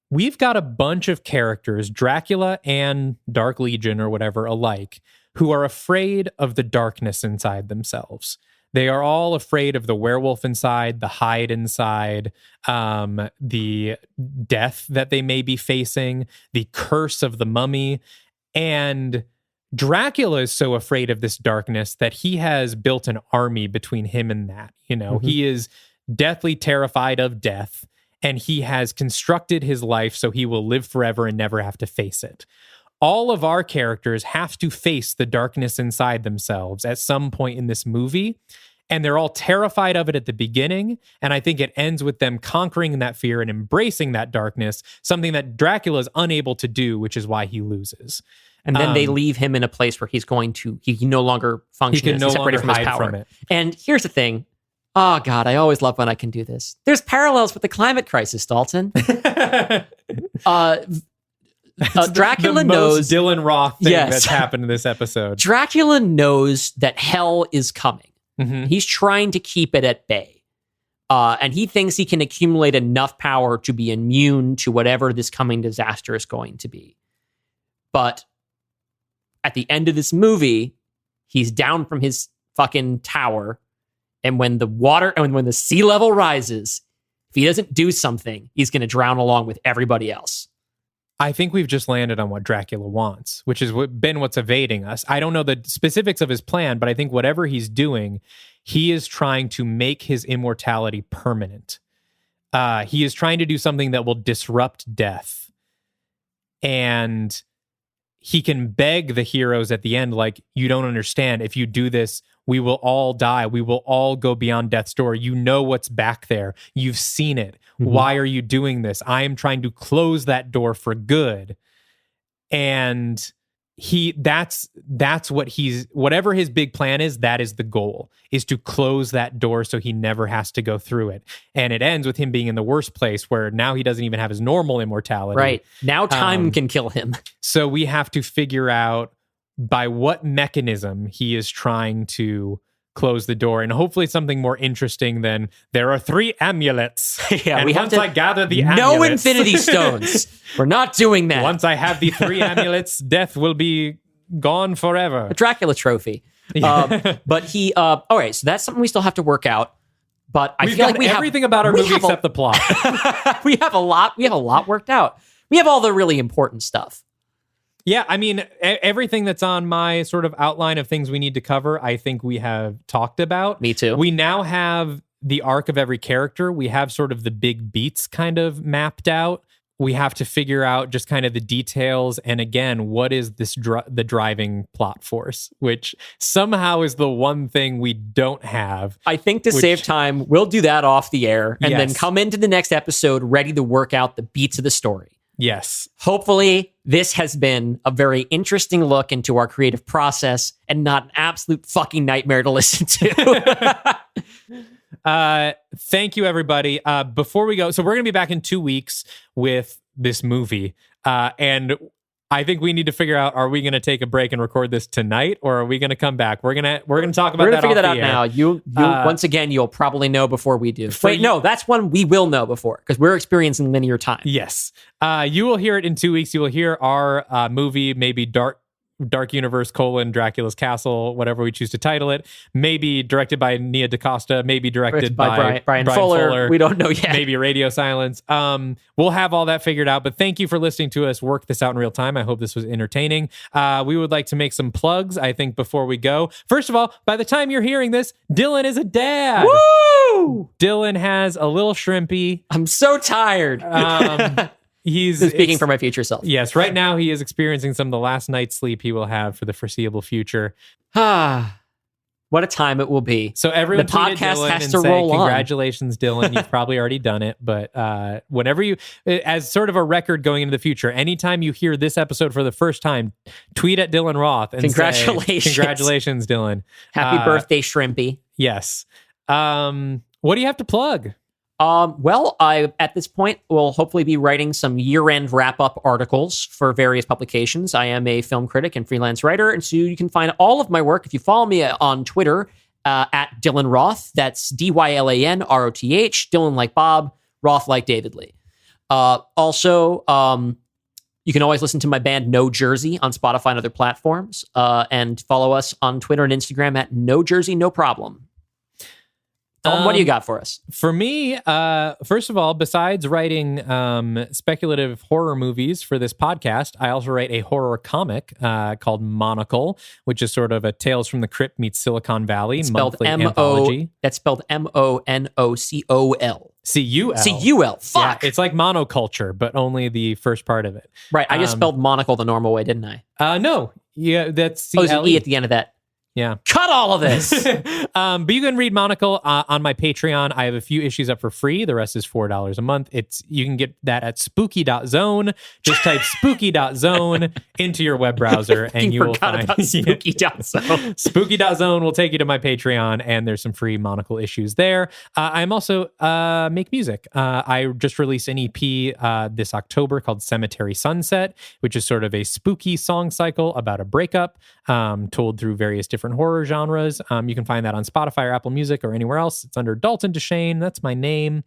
we've got a bunch of characters, Dracula and Dark Legion or whatever alike, who are afraid of the darkness inside themselves. They are all afraid of the werewolf inside, the hide inside, the death that they may be facing, the curse of the mummy. And Dracula is so afraid of this darkness that he has built an army between him and that. He is deathly terrified of death, and he has constructed his life so he will live forever and never have to face it. All of our characters have to face the darkness inside themselves at some point in this movie, and they're all terrified of it at the beginning, and I think it ends with them conquering that fear and embracing that darkness, something that Dracula is unable to do, which is why he loses. And then they leave him in a place where he can no longer function. He can no longer from his hide power. from it. And here's the thing. Oh, God, I always love when I can do this. There's parallels with the climate crisis, Dalton. Dracula knows Dylan Roth thing that's happened in this episode. Dracula knows that hell is coming. Mm-hmm. He's trying to keep it at bay. And he thinks he can accumulate enough power to be immune to whatever this coming disaster is going to be. But at the end of this movie, he's down from his fucking tower. And when the sea level rises, if he doesn't do something, he's going to drown along with everybody else. I think we've just landed on what Dracula wants, which has been what's evading us. I don't know the specifics of his plan, but I think whatever he's doing, he is trying to make his immortality permanent. He is trying to do something that will disrupt death. And he can beg the heroes at the end, like, you don't understand. If you do this, we will all die. We will all go beyond death's door. You know what's back there. You've seen it. Mm-hmm. Why are you doing this? I am trying to close that door for good. And that's what whatever his big plan is, that is the goal, is to close that door so he never has to go through it. And it ends with him being in the worst place, where now he doesn't even have his normal immortality. Right. Now time can kill him. So we have to figure out by what mechanism he is trying to close the door, and hopefully something more interesting than there are 3 amulets. Yeah, and we have once to I gather the amulets, no infinity stones. We're not doing that. Once I have the 3 amulets, death will be gone forever. A Dracula trophy. But he, all right, so that's something we still have to work out. But I feel like we have everything about our movie except the plot. We have a lot worked out. We have all the really important stuff. Yeah, I mean, everything that's on my sort of outline of things we need to cover, I think we have talked about. Me too. We now have the arc of every character. We have sort of the big beats kind of mapped out. We have to figure out just kind of the details. And again, what is this the driving plot force, which somehow is the one thing we don't have. I think to save time, we'll do that off the air and then Yes. come into the next episode ready to work out the beats of the story. Yes. Hopefully, this has been a very interesting look into our creative process and not an absolute fucking nightmare to listen to. Thank you, everybody. Before we go, so we're going to be back in 2 weeks with this movie. And I think we need to figure out, are we going to take a break and record this tonight, or are we going to come back? We're going to talk about We're that. gonna figure that off out the air. now. You once again, you'll probably know before we do. Wait, no, that's one we will know before, because we're experiencing linear time. Yes. You will hear it in 2 weeks. You will hear our movie, maybe Dark Universe : Dracula's Castle, whatever we choose to title it. Maybe directed by Nia DaCosta, maybe directed by Brian Fuller. We don't know yet. Maybe Radio Silence. We'll have all that figured out, but thank you for listening to us work this out in real time. I hope this was entertaining. We would like to make some plugs, I think, before we go. First of all, by the time you're hearing this, Dylan is a dad. Woo! Dylan has a little shrimpy. I'm so tired. He's speaking for my future self. Yes, right now he is experiencing some of the last night's sleep he will have for the foreseeable future. What a time it will be. So everyone, the tweeted podcast Dylan has and to say, roll on. Congratulations, Dylan. You've probably already done it, but whenever you, as sort of a record going into the future, anytime you hear this episode for the first time, tweet at Dylan Roth and Congratulations. say, congratulations, Dylan. Happy birthday, Shrimpy. Yes. What do you have to plug? Well, I, at this point, will hopefully be writing some year-end wrap-up articles for various publications. I am a film critic and freelance writer, and so you can find all of my work if you follow me on Twitter at Dylan Roth. That's DYLANROTH, Dylan like Bob, Roth like David Lee. Also, you can always listen to my band No Jersey on Spotify and other platforms, and follow us on Twitter and Instagram at No Jersey No Problem. Dalton, what do you got for us? For me, first of all, besides writing speculative horror movies for this podcast, I also write a horror comic called Monocle, which is sort of a Tales from the Crypt meets Silicon Valley monthly anthology. That's spelled MONOCOL. CUL. CUL. Fuck. Yeah, it's like monoculture, but only the first part of it. Right. I just spelled monocle the normal way, didn't I? No. Yeah, that's there's CLE. an E at the end of that. Yeah. Cut all of this. But you can read Monocle on my Patreon. I have a few issues up for free. The rest is $4 a month. You can get that at spooky.zone. Just type spooky.zone into your web browser and you will find spooky.zone. Spooky.zone will take you to my Patreon, and there's some free Monocle issues there. I'm also make music. I just released an EP this October called Cemetery Sunset, which is sort of a spooky song cycle about a breakup told through various different horror genres. You can find that on Spotify or Apple Music or anywhere else. It's under Dalton Dylan. That's my name.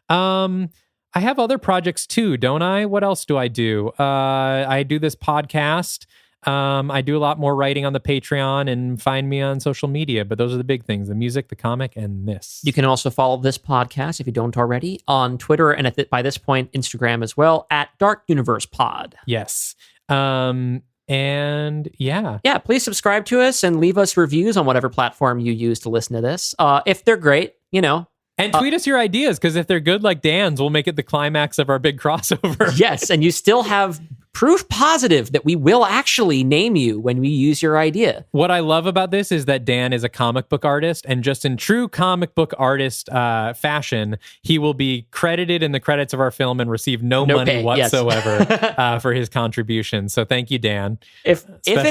I have other projects too, don't I? What else do I do? I do this podcast I do a lot more writing on the Patreon, and find me on social media. But those are the big things: the music, the comic, and this. You can also follow this podcast, if you don't already, on Twitter and by this point, Instagram as well, at Dark Universe Pod. Yes. And yeah. Yeah, please subscribe to us and leave us reviews on whatever platform you use to listen to this. If they're great, And tweet us your ideas, because if they're good like Dan's, we'll make it the climax of our big crossover. Yes, and you still have proof positive that we will actually name you when we use your idea. What I love about this is that Dan is a comic book artist, and just in true comic book artist fashion, he will be credited in the credits of our film and receive no money pay, whatsoever for his contribution. So thank you, Dan. If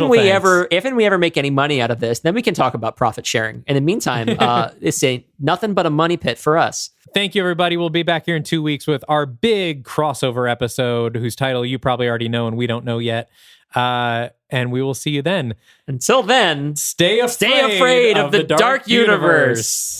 we ever make any money out of this, then we can talk about profit sharing. In the meantime, it's nothing but a money pit for us. Thank you, everybody. We'll be back here in 2 weeks with our big crossover episode, whose title you probably already know and we don't know yet. And we will see you then. Until then, stay afraid of the dark universe.